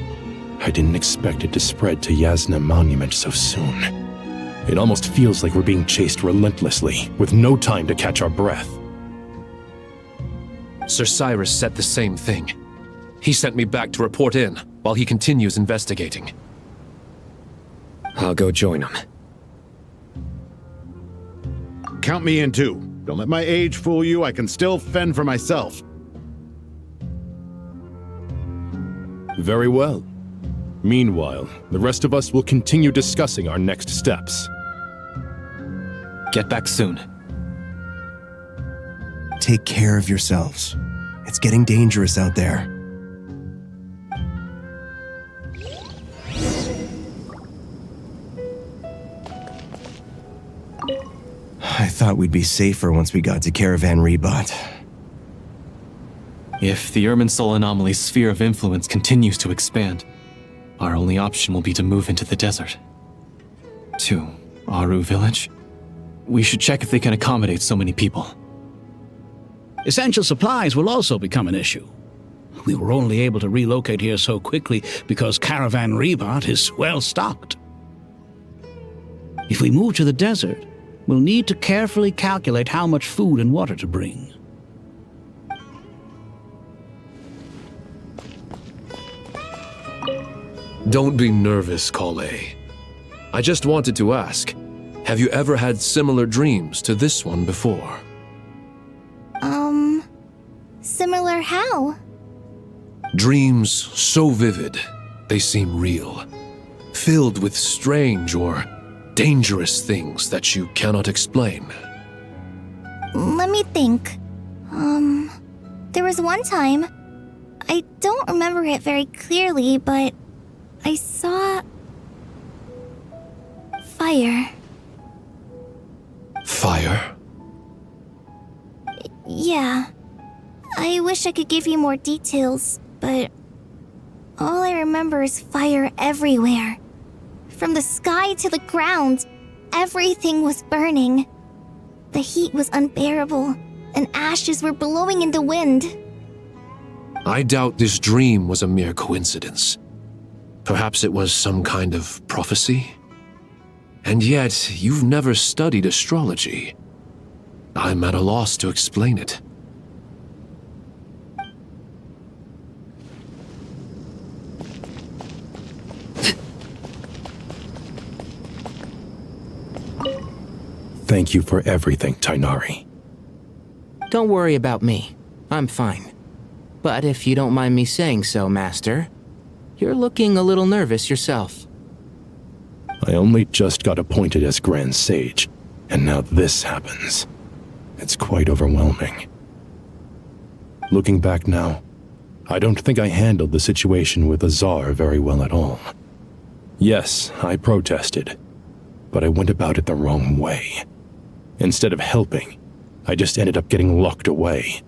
Speaker 26: I didn't expect it to spread to Yasna Monument so soon. It almost feels like we're being chased relentlessly, with no time to catch our breath.
Speaker 11: Sir Cyrus said the same thing. He sent me back to report in, while he continues investigating.
Speaker 16: I'll go join him.
Speaker 22: Count me in too. Don't let my age fool you, I can still fend for myself.
Speaker 26: Very well. Meanwhile, the rest of us will continue discussing our next steps.
Speaker 1: Get back soon.
Speaker 4: Take care of yourselves. It's getting dangerous out there. I thought we'd be safer once we got to Caravan Rebot.
Speaker 1: If the Irminsul anomaly's sphere of influence continues to expand, our only option will be to move into the desert. To Aru Village? We should check if they can accommodate so many people.
Speaker 20: Essential supplies will also become an issue. We were only able to relocate here so quickly because Caravan Rebot is well stocked. If we move to the desert, we'll need to carefully calculate how much food and water to bring.
Speaker 11: Don't be nervous, Collei. I just wanted to ask, have you ever had similar dreams to this one before?
Speaker 2: Similar how?
Speaker 11: Dreams so vivid, they seem real. filled with strange or dangerous things that you cannot explain?
Speaker 2: Let me think. There was one time, I don't remember it very clearly, but I saw fire.
Speaker 11: Fire?
Speaker 2: Yeah. I wish I could give you more details, but all I remember is fire everywhere. From the sky to the ground, everything was burning. The heat was unbearable, and ashes were blowing in the wind.
Speaker 11: I doubt this dream was a mere coincidence. Perhaps it was some kind of prophecy? And yet, you've never studied astrology. I'm at a loss to explain it.
Speaker 26: Thank you for everything, Tainari.
Speaker 17: Don't worry about me. I'm fine. But if you don't mind me saying so, Master, you're looking a little nervous yourself.
Speaker 26: I only just got appointed as Grand Sage, and now this happens. It's quite overwhelming. Looking back now, I don't think I handled the situation with Azar very well at all. Yes, I protested, but I went about it the wrong way. Instead of helping, I just ended up getting locked away.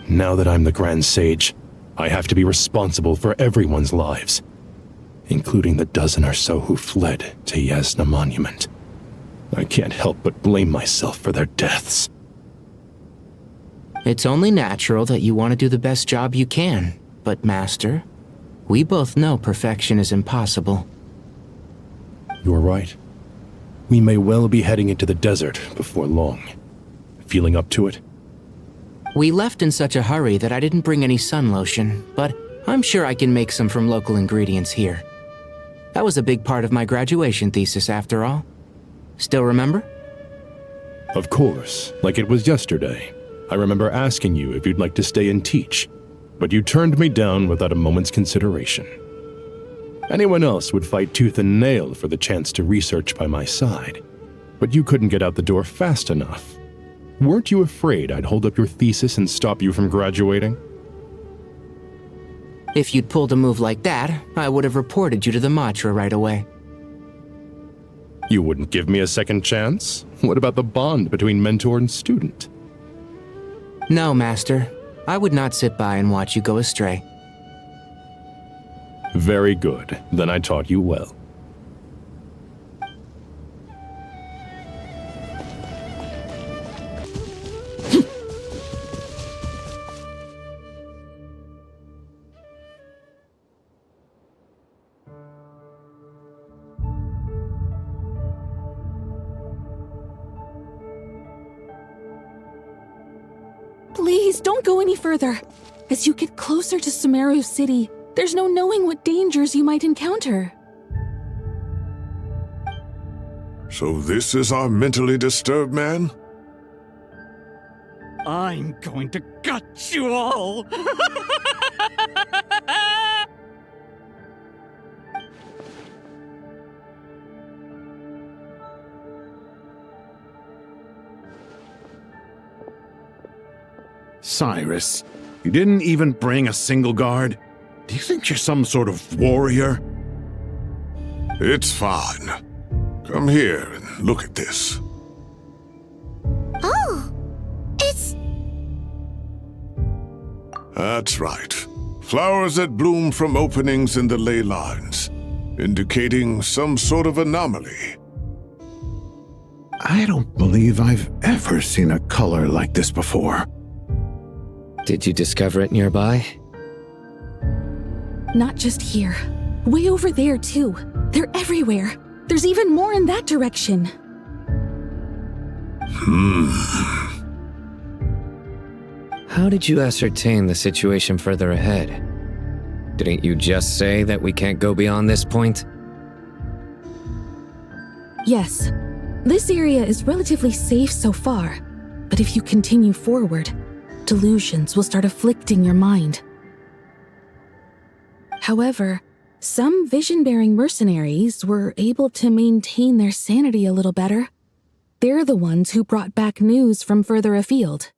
Speaker 26: Now that I'm the Grand Sage, I have to be responsible for everyone's lives, including the dozen or so who fled to Yasna Monument. I can't help but blame myself for their deaths.
Speaker 17: It's only natural that you want to do the best job you can, but Master, we both know perfection is impossible.
Speaker 26: You're right. We may well be heading into the desert before long. Feeling up to it?
Speaker 17: We left in such a hurry that I didn't bring any sun lotion, but I'm sure I can make some from local ingredients here. That was a big part of my graduation thesis, after all. Still remember?
Speaker 26: Of course, like it was yesterday. I remember asking you if you'd like to stay and teach, but you turned me down without a moment's consideration. Anyone else would fight tooth and nail for the chance to research by my side, but you couldn't get out the door fast enough. Weren't you afraid I'd hold up your thesis and stop you from graduating?
Speaker 17: If you'd pulled a move like that, I would have reported you to the Matra right away.
Speaker 26: You wouldn't give me a second chance? What about the bond between mentor and student?
Speaker 17: No, Master. I would not sit by and watch you go astray.
Speaker 26: Very good. Then I taught you well.
Speaker 12: Please, don't go any further. As you get closer to Sumeru City, there's no knowing what dangers you might encounter.
Speaker 25: So this is our mentally disturbed man?
Speaker 7: I'm going to gut you all!
Speaker 22: Cyrus, you didn't even bring a single guard? Do you think you're some sort of warrior?
Speaker 25: It's fine. Come here and look at this.
Speaker 2: Oh, it's...
Speaker 25: That's right. Flowers that bloom from openings in the ley lines, indicating some sort of anomaly.
Speaker 22: I don't believe I've ever seen a color like this before.
Speaker 16: Did you discover it nearby?
Speaker 12: Not just here. Way over there, too. They're everywhere. There's even more in that direction.
Speaker 16: How did you ascertain the situation further ahead? Didn't you just say that we can't go beyond this point?
Speaker 12: Yes. This area is relatively safe so far, but if you continue forward, delusions will start afflicting your mind. However, Some vision-bearing mercenaries were able to maintain their sanity a little better. They're the ones who brought back news from further afield.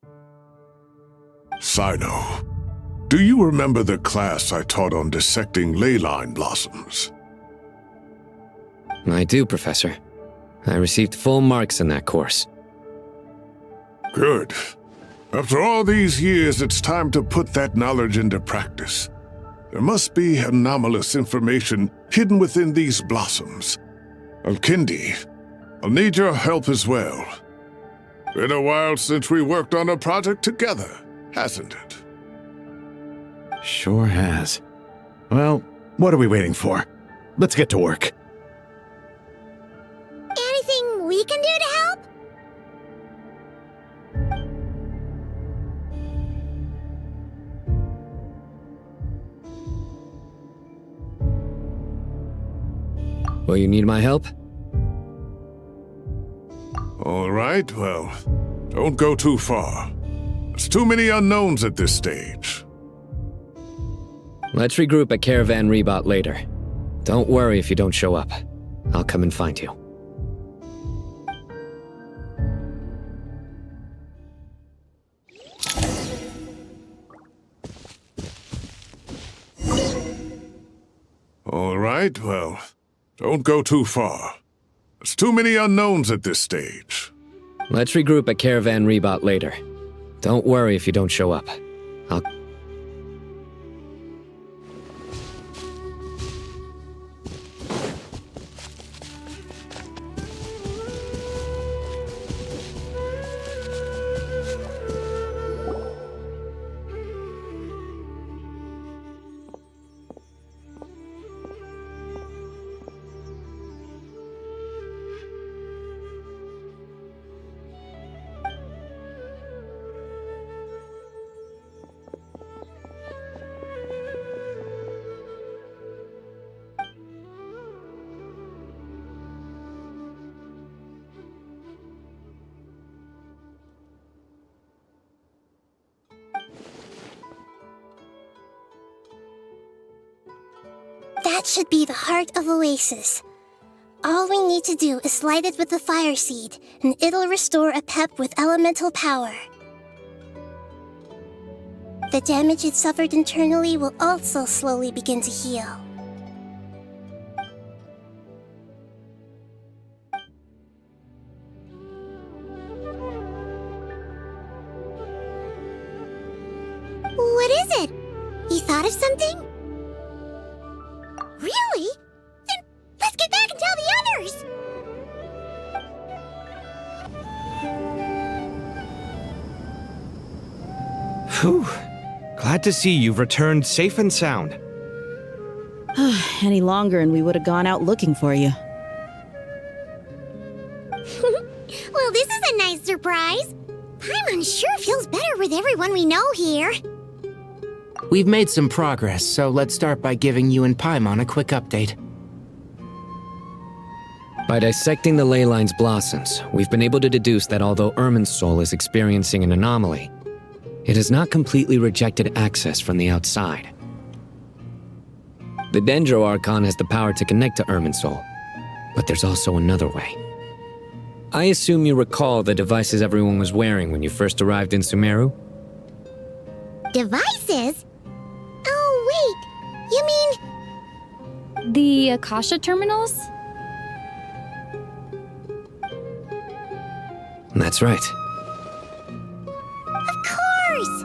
Speaker 25: Sino, do you remember the class I taught on dissecting ley line blossoms?
Speaker 16: I do, Professor. I received full marks in that course.
Speaker 25: Good. After all these years, it's time to put that knowledge into practice. There must be anomalous information hidden within these blossoms. Alkindi, I'll need your help as well. Been a while since we worked on a project together, hasn't it?
Speaker 22: Sure has. Well, what are we waiting for? Let's get to work.
Speaker 15: Anything we can do to help?
Speaker 16: Will you need my help?
Speaker 25: All right, well, don't go too far. There's too many unknowns at this stage.
Speaker 16: Let's regroup at Caravan Rebot later. Don't worry if you don't show up. I'll come and find you.
Speaker 25: All right, well, don't go too far. There's too many unknowns at this stage.
Speaker 16: Let's regroup at Caravan Rebot later. Don't worry if you don't show up. I'll...
Speaker 15: That should be the heart of Oasis. All we need to do is light it with the fire seed, and it'll restore a pep with elemental power. The damage it suffered internally will also slowly begin to heal. What is it? You thought of something? Really? Then let's get back and tell the others!
Speaker 7: Whew. Glad to see you've returned safe and sound.
Speaker 13: Any longer and we would have gone out looking for you.
Speaker 15: Well, this is a nice surprise. Paimon sure feels better with everyone we know here.
Speaker 17: We've made some progress, so let's start by giving you and Paimon a quick update.
Speaker 16: By dissecting the ley line's blossoms, we've been able to deduce that although Irmin's soul is experiencing an anomaly, it has not completely rejected access from the outside. The Dendro Archon has the power to connect to Irmin's soul, but there's also another way. I assume you recall the devices everyone was wearing when you first arrived in Sumeru?
Speaker 15: Devices? Oh, wait. You mean...
Speaker 24: The Akasha terminals?
Speaker 16: That's right.
Speaker 15: Of course!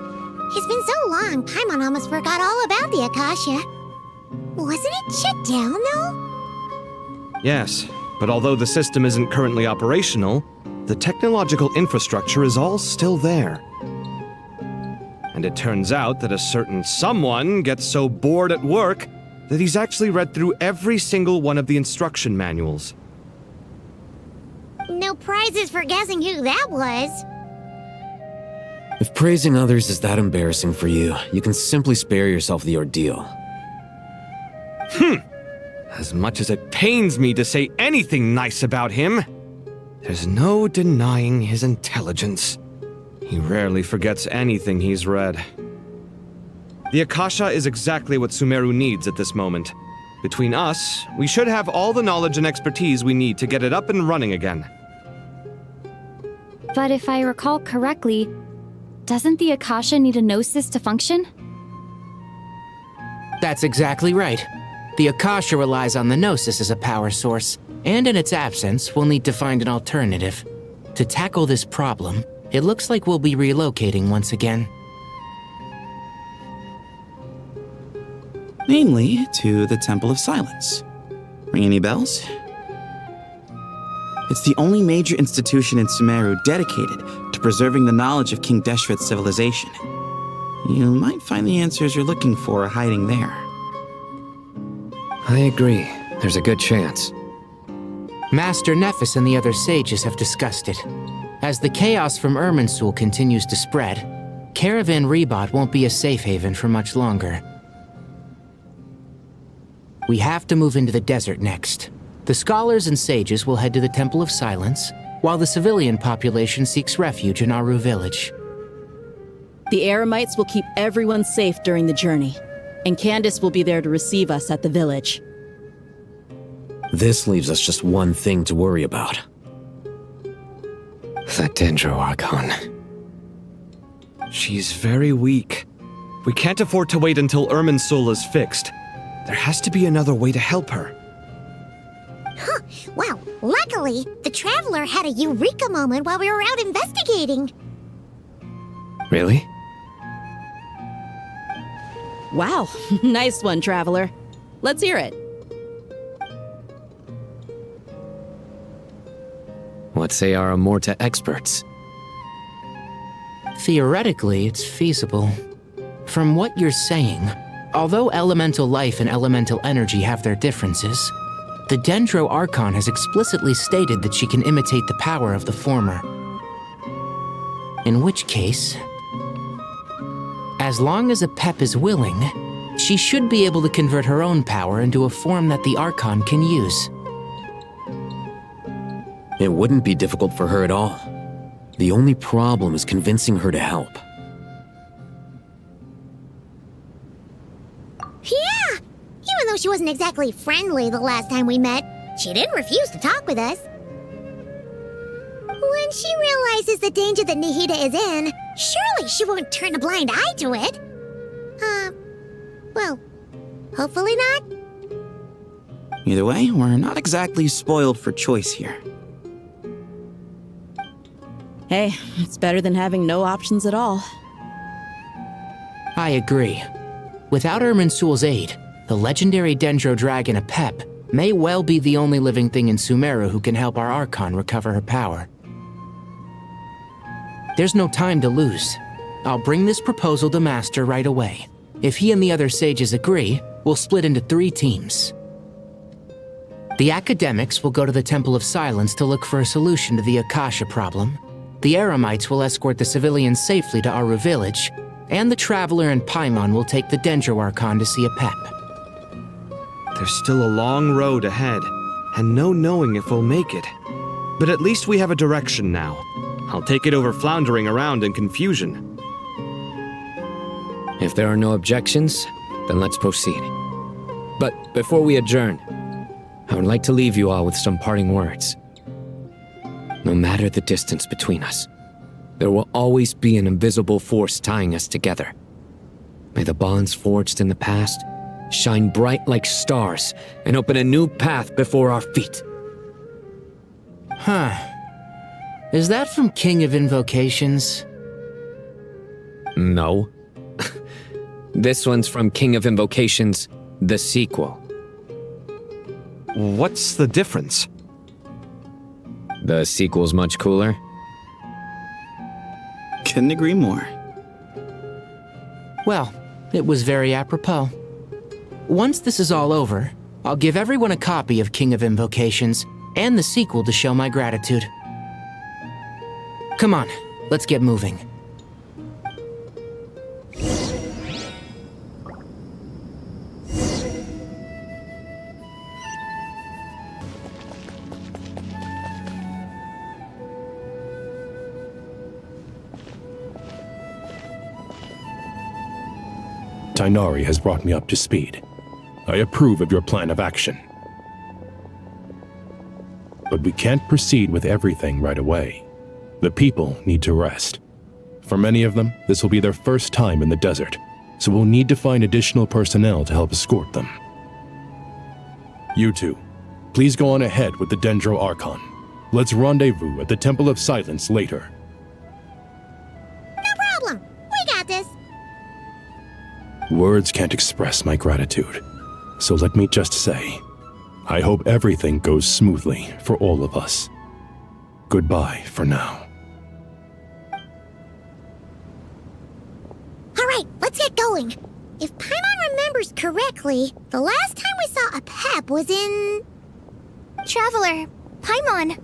Speaker 15: It's been so long, Paimon almost forgot all about the Akasha. Wasn't it shut down, though?
Speaker 7: Yes, but although the system isn't currently operational, the technological infrastructure is all still there. And it turns out that a certain someone gets so bored at work that he's actually read through every single one of the instruction manuals.
Speaker 15: No prizes for guessing who that was.
Speaker 14: If praising others is that embarrassing for you, you can simply spare yourself the ordeal.
Speaker 7: As much as it pains me to say anything nice about him, there's no denying his intelligence. He rarely forgets anything he's read. The Akasha is exactly what Sumeru needs at this moment. Between us, we should have all the knowledge and expertise we need to get it up and running again.
Speaker 24: But if I recall correctly, doesn't the Akasha need a gnosis to function?
Speaker 17: That's exactly right. The Akasha relies on the gnosis as a power source, and in its absence, we'll need to find an alternative. To tackle this problem, it looks like we'll be relocating once again.
Speaker 9: Namely, to the Temple of Silence. Ring any bells? It's the only major institution in Sumeru dedicated to preserving the knowledge of King Deshret's civilization. You might find the answers you're looking for hiding there.
Speaker 16: I agree. There's a good chance.
Speaker 17: Master Nephis and the other sages have discussed it. As the chaos from Irminsul continues to spread, Caravan Rebot won't be a safe haven for much longer. We have to move into the desert next. The scholars and sages will head to the Temple of Silence, while the civilian population seeks refuge in Aru village.
Speaker 13: The Eremites will keep everyone safe during the journey, and Candace will be there to receive us at the village.
Speaker 14: This leaves us just one thing to worry about.
Speaker 16: The Dendro Archon.
Speaker 7: She's very weak. We can't afford to wait until Irminsul is fixed. There has to be another way to help her.
Speaker 15: Huh. Well, luckily, the Traveler had a eureka moment while we were out investigating.
Speaker 16: Really?
Speaker 13: Wow, nice one, Traveler. Let's hear it.
Speaker 16: What say our Amorta experts?
Speaker 17: Theoretically, it's feasible. From what you're saying, although elemental life and elemental energy have their differences, the Dendro Archon has explicitly stated that she can imitate the power of the former. In which case, as long as Apep is willing, she should be able to convert her own power into a form that the Archon can use.
Speaker 14: It wouldn't be difficult for her at all. The only problem is convincing her to help.
Speaker 15: Yeah! Even though she wasn't exactly friendly the last time we met, she didn't refuse to talk with us. When she realizes the danger that Nahida is in, surely she won't turn a blind eye to it. Well, hopefully not.
Speaker 9: Either way, we're not exactly spoiled for choice here.
Speaker 13: Hey, it's better than having no options at all.
Speaker 17: I agree. Without Irminsul's aid, the legendary Dendro Dragon Apep may well be the only living thing in Sumeru who can help our Archon recover her power. There's no time to lose. I'll bring this proposal to Master right away. If he and the other sages agree, we'll split into 3 teams. The academics will go to the Temple of Silence to look for a solution to the Akasha problem. The Eremites will escort the civilians safely to Aru village, and the Traveler and Paimon will take the Dendro Archon to see Apep.
Speaker 7: There's still a long road ahead, and no knowing if we'll make it. But at least we have a direction now. I'll take it over floundering around in confusion.
Speaker 16: If there are no objections, then let's proceed. But before we adjourn, I would like to leave you all with some parting words. No matter the distance between us, there will always be an invisible force tying us together. May the bonds forged in the past shine bright like stars and open a new path before our feet.
Speaker 17: Huh. Is that from King of Invocations?
Speaker 16: No. This one's from King of Invocations, the sequel.
Speaker 7: What's the difference?
Speaker 16: The sequel's much cooler.
Speaker 9: Couldn't agree more.
Speaker 17: Well, it was very apropos. Once this is all over, I'll give everyone a copy of King of Invocations and the sequel to show my gratitude. Come on, let's get moving.
Speaker 26: Tighnari has brought me up to speed. I approve of your plan of action. But we can't proceed with everything right away. The people need to rest. For many of them, this will be their first time in the desert, so we'll need to find additional personnel to help escort them. You two, please go on ahead with the Dendro Archon. Let's rendezvous at the Temple of Silence later.
Speaker 15: No problem. We got this.
Speaker 26: Words can't express my gratitude, so let me just say, I hope everything goes smoothly for all of us. Goodbye for now.
Speaker 15: Alright, let's get going. If Paimon remembers correctly, the last time we saw a Pep was in...
Speaker 2: Traveler, Paimon.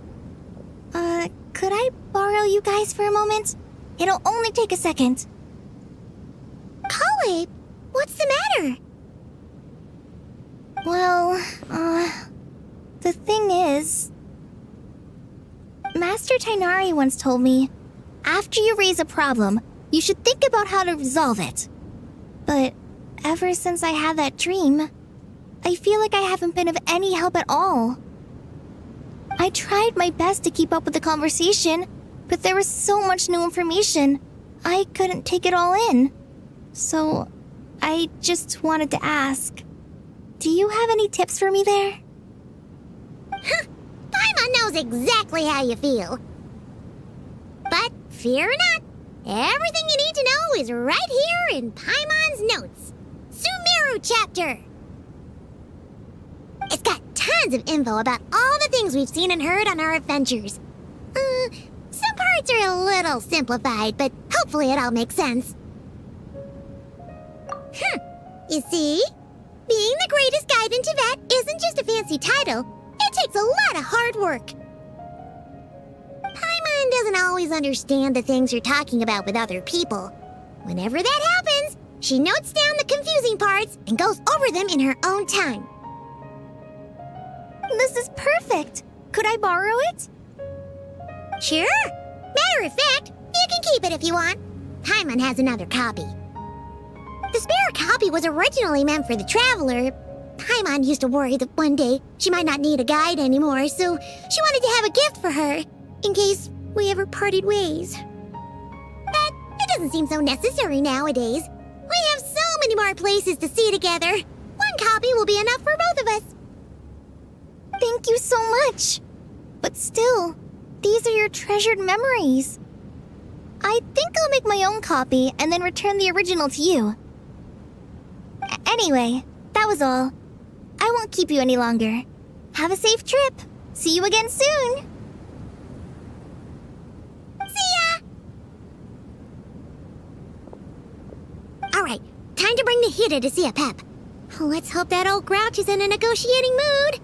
Speaker 2: Could I borrow you guys for a moment? It'll only take a second.
Speaker 15: Collei, what's the matter?
Speaker 2: Well, the thing is... Master Tighnari once told me, after you raise a problem, you should think about how to resolve it. But ever since I had that dream, I feel like I haven't been of any help at all. I tried my best to keep up with the conversation, but there was so much new information, I couldn't take it all in. So, I just wanted to ask, do you have any tips for me there?
Speaker 15: Huh, Paimon knows exactly how you feel. But fear not, everything you need to know is right here in Paimon's notes. Sumeru chapter! It's got tons of info about all the things we've seen and heard on our adventures. Some parts are a little simplified, but hopefully it all makes sense. You see? Being the greatest guide in Tibet isn't just a fancy title. It takes a lot of hard work. Paimon doesn't always understand the things you're talking about with other people. Whenever that happens, she notes down the confusing parts and goes over them in her own time.
Speaker 2: This is perfect. Could I borrow it?
Speaker 15: Sure. Matter of fact, you can keep it if you want. Paimon has another copy. The spare copy was originally meant for the traveler. Paimon used to worry that one day she might not need a guide anymore, so she wanted to have a gift for her, in case we ever parted ways. But it doesn't seem so necessary nowadays. We have so many more places to see together. One copy will be enough for both of us.
Speaker 2: Thank you so much. But still, these are your treasured memories. I think I'll make my own copy and then return the original to you. Anyway, that was all. I won't keep you any longer. Have a safe trip. See you again soon.
Speaker 15: See ya! Alright, time to bring the Hida to see a Pep. Let's hope that old grouch is in a negotiating mood.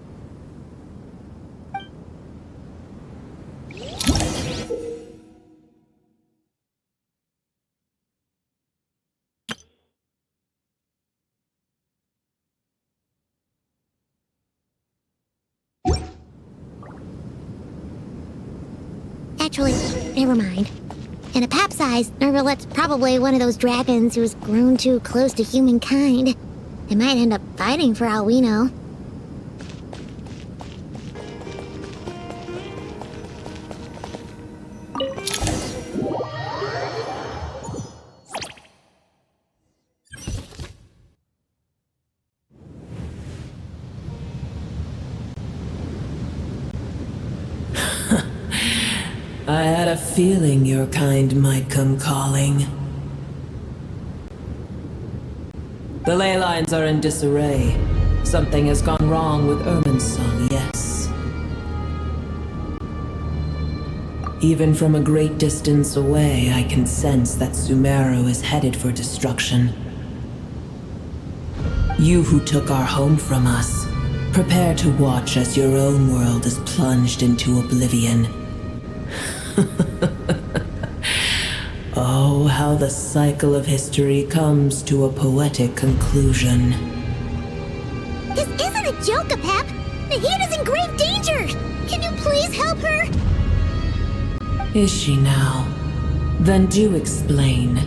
Speaker 15: Actually, never mind. In a pap size, Nervalet's probably one of those dragons who's grown too close to humankind. They might end up fighting for all we know.
Speaker 5: I had a feeling your kind might come calling. The ley lines are in disarray. Something has gone wrong with Irminsul, yes. Even from a great distance away, I can sense that Sumeru is headed for destruction. You who took our home from us, prepare to watch as your own world is plunged into oblivion. Oh, how the cycle of history comes to a poetic conclusion.
Speaker 15: This isn't a joke, Pep! Nahida's in grave danger! Can you please help her?
Speaker 5: Is she now? Then do explain.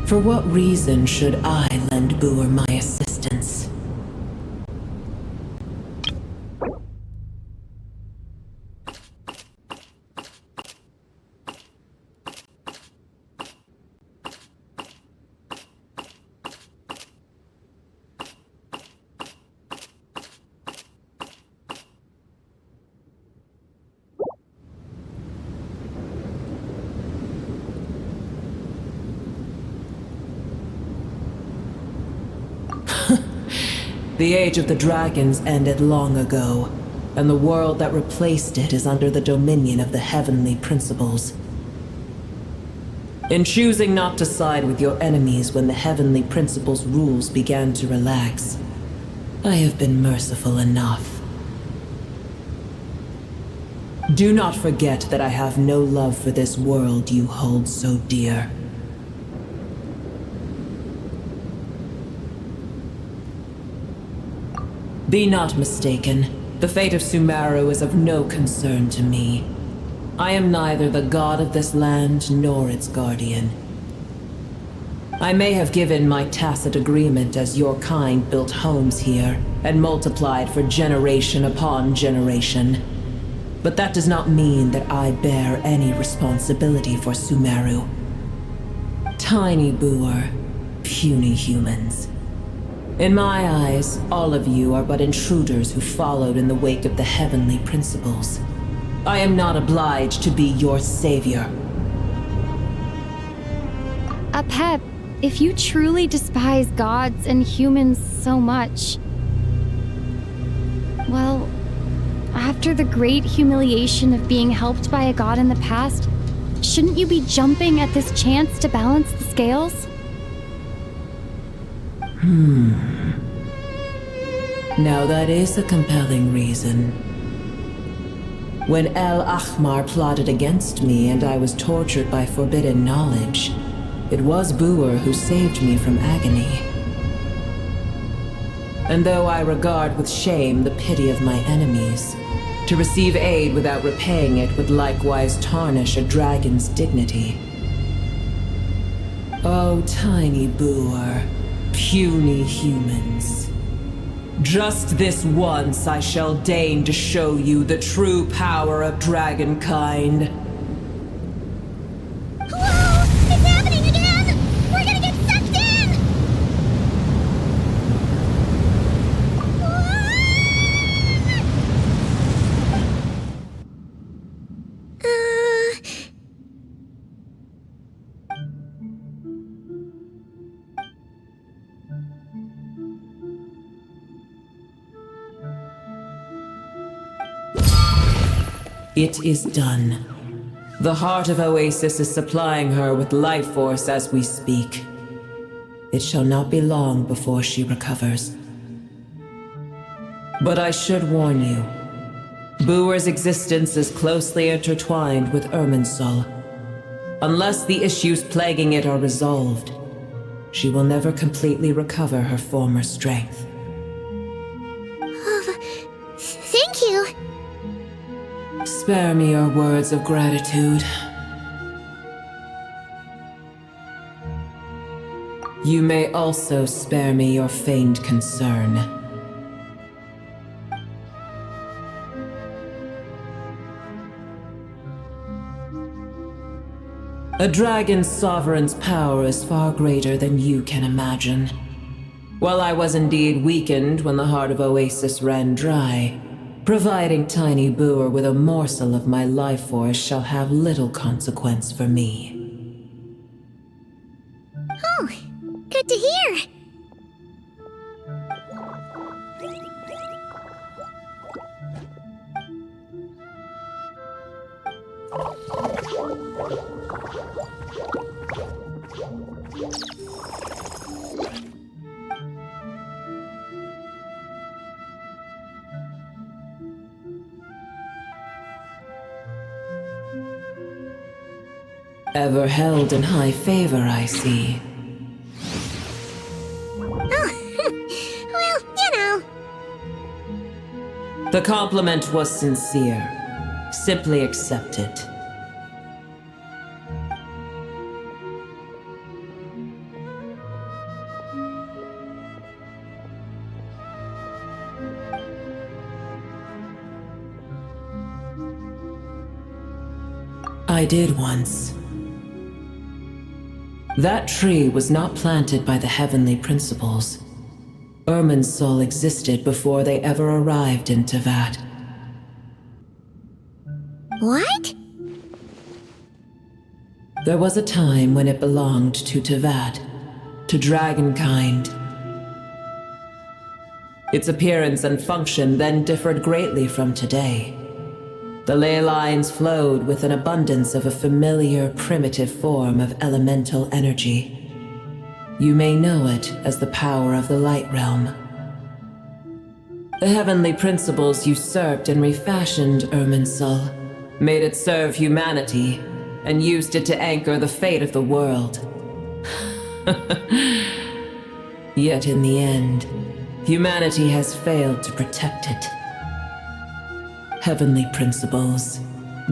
Speaker 5: For what reason should I lend Boor my assistance? The age of the dragons ended long ago, and the world that replaced it is under the dominion of the heavenly principles. In choosing not to side with your enemies when the heavenly principles' rules began to relax, I have been merciful enough. Do not forget that I have no love for this world you hold so dear. Be not mistaken. The fate of Sumeru is of no concern to me. I am neither the god of this land nor its guardian. I may have given my tacit agreement as your kind built homes here and multiplied for generation upon generation. But that does not mean that I bear any responsibility for Sumeru. Tiny boor, puny humans. In my eyes, all of you are but intruders who followed in the wake of the heavenly principles. I am not obliged to be your savior.
Speaker 6: Pep, if you truly despise gods and humans so much, well, after the great humiliation of being helped by a god in the past, shouldn't you be jumping at this chance to balance the scales?
Speaker 5: Now that is a compelling reason. When El Ahmar plotted against me and I was tortured by forbidden knowledge, it was Boer who saved me from agony. And though I regard with shame the pity of my enemies, to receive aid without repaying it would likewise tarnish a dragon's dignity. Oh, tiny Boer, puny humans. Just this once I shall deign to show you the true power of dragonkind.
Speaker 2: Whoa! It's happening again! We're gonna get sucked in!
Speaker 5: It is done. The heart of Oasis is supplying her with life force as we speak. It shall not be long before she recovers. But I should warn you, Boer's existence is closely intertwined with Irminsul. Unless the issues plaguing it are resolved, she will never completely recover her former strength.
Speaker 2: Thank you.
Speaker 5: Spare me your words of gratitude. You may also spare me your feigned concern. A dragon's sovereign's power is far greater than you can imagine. While I was indeed weakened when the heart of Oasis ran dry, providing Tiny Boer with a morsel of my life force shall have little consequence for me.
Speaker 2: Oh, good to hear.
Speaker 5: Ever held in high favor, I see.
Speaker 2: Oh, well, you know.
Speaker 5: The compliment was sincere. Simply accept it. I did once. That tree was not planted by the heavenly principles. Irminsul existed before they ever arrived in Tevat.
Speaker 2: What?
Speaker 5: There was a time when it belonged to Tevat, to dragonkind. Its appearance and function then differed greatly from today. The ley lines flowed with an abundance of a familiar, primitive form of elemental energy. You may know it as the power of the Light Realm. The heavenly principles usurped and refashioned Irminsul, made it serve humanity, and used it to anchor the fate of the world. Yet in the end, humanity has failed to protect it. Heavenly principles,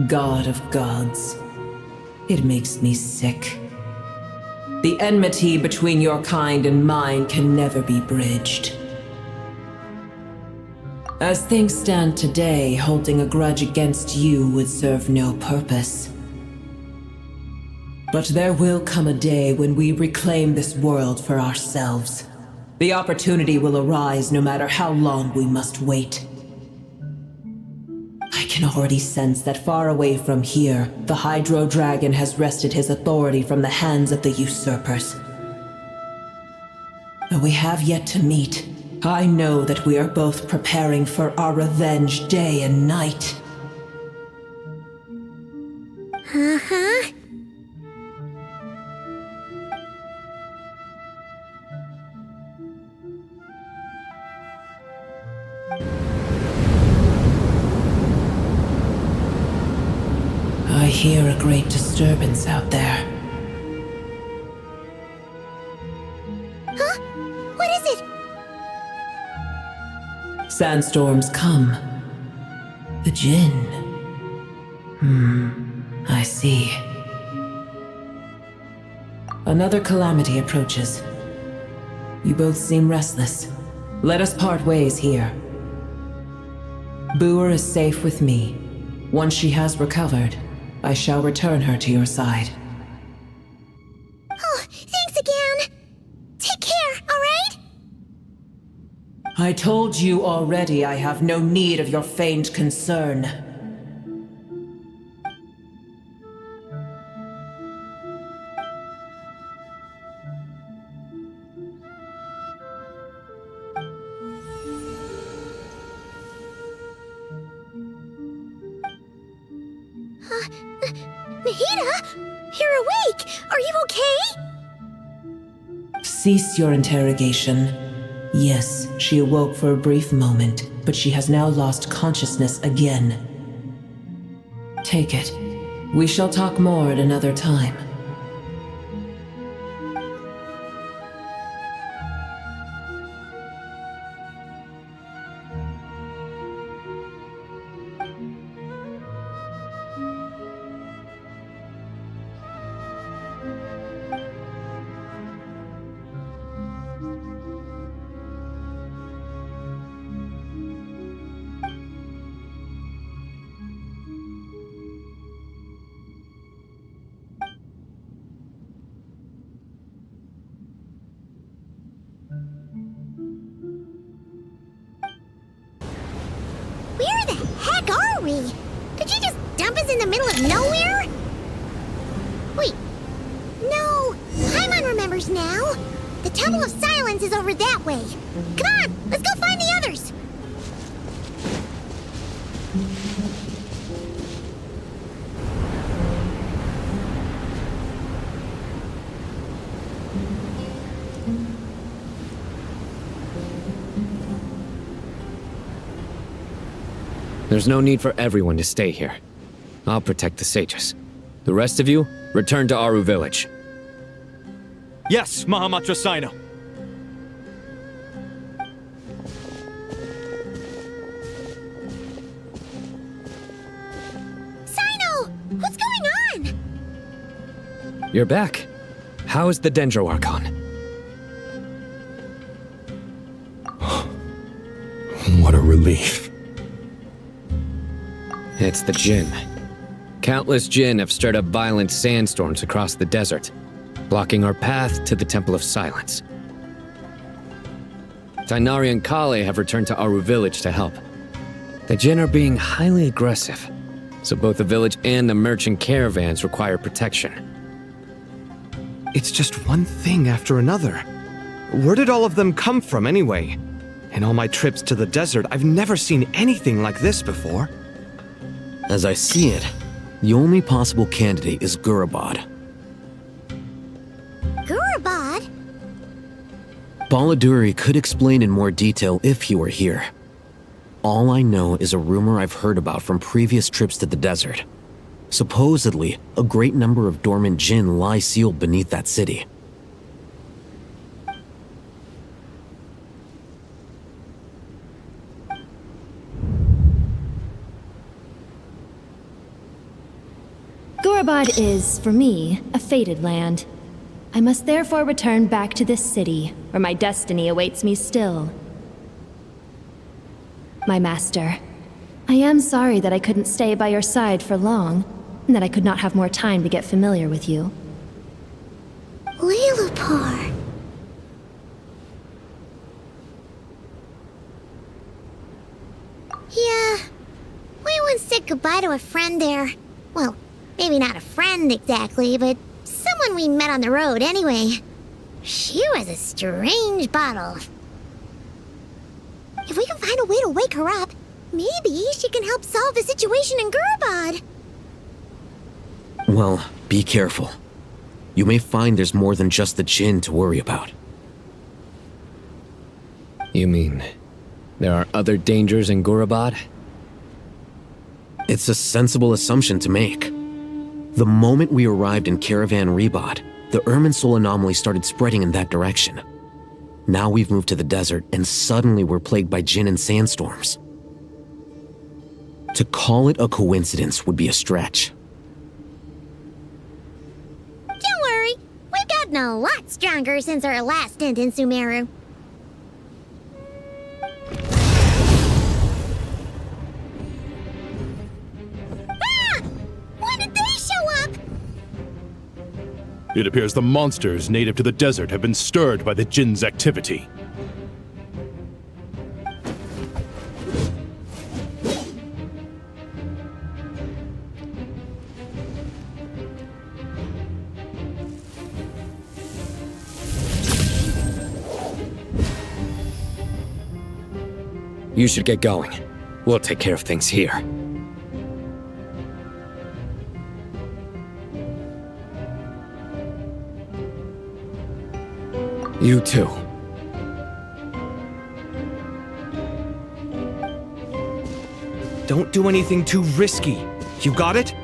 Speaker 5: God of gods. It makes me sick. The enmity between your kind and mine can never be bridged. As things stand today, holding a grudge against you would serve no purpose. But there will come a day when we reclaim this world for ourselves. The opportunity will arise no matter how long we must wait. I can already sense that far away from here, the Hydro Dragon has wrested his authority from the hands of the usurpers. Though we have yet to meet, I know that we are both preparing for our revenge day and night.
Speaker 15: Uh-huh.
Speaker 5: I hear a great disturbance out there.
Speaker 15: Huh? What is it?
Speaker 5: Sandstorms come. The Jinn. I see. Another calamity approaches. You both seem restless. Let us part ways here. Boer is safe with me. Once she has recovered, I shall return her to your side.
Speaker 15: Oh, thanks again. Take care, alright?
Speaker 5: I told you already I have no need of your feigned concern.
Speaker 15: Nahida? You're awake! Are you okay?
Speaker 5: Cease your interrogation. Yes, she awoke for a brief moment, but she has now lost consciousness again. Take it. We shall talk more at another time.
Speaker 15: Where the heck are we? Did you just dump us in the middle of nowhere? Wait. No. Paimon remembers now. The Temple of Silence is over that way. Come on, let's go find the others.
Speaker 16: There's no need for everyone to stay here. I'll protect the sages. The rest of you, return to Aru village.
Speaker 7: Yes, Mahamatra Sino.
Speaker 15: Sino! What's going on?
Speaker 16: You're back. How is the Dendro Archon?
Speaker 26: What a relief.
Speaker 16: It's the Jinn. Countless Jinn have stirred up violent sandstorms across the desert, blocking our path to the Temple of Silence. Tighnari and Collei have returned to Aru village to help. The Jinn are being highly aggressive, so both the village and the merchant caravans require protection.
Speaker 7: It's just one thing after another. Where did all of them come from anyway? In all my trips to the desert, I've never seen anything like this before.
Speaker 14: As I see it, the only possible candidate is Gurabad.
Speaker 15: Gurabad?
Speaker 14: Baladuri could explain in more detail if he were here. All I know is a rumor I've heard about from previous trips to the desert. Supposedly, a great number of dormant jinn lie sealed beneath that city.
Speaker 3: Gurabad is, for me, a fated land. I must therefore return back to this city, where my destiny awaits me still. My master, I am sorry that I couldn't stay by your side for long, and that I could not have more time to get familiar with you.
Speaker 15: Lilapar. Yeah, we once said goodbye to a friend there. Well, maybe not a friend exactly, but someone we met on the road anyway. She was a strange bottle. If we can find a way to wake her up, maybe she can help solve the situation in Gurabad.
Speaker 14: Well, be careful. You may find there's more than just the jinn to worry about.
Speaker 16: You mean, there are other dangers in Gurabad?
Speaker 14: It's a sensible assumption to make. The moment we arrived in Caravan Rebad, the Irminsul anomaly started spreading in that direction. Now we've moved to the desert, and suddenly we're plagued by jinn and sandstorms. To call it a coincidence would be a stretch.
Speaker 15: Don't worry, we've gotten a lot stronger since our last stint in Sumeru. Ah! When did they show up?
Speaker 26: It appears the monsters native to the desert have been stirred by the jinn's activity.
Speaker 16: You should get going. We'll take care of things here. You too.
Speaker 7: Don't do anything too risky. You got it?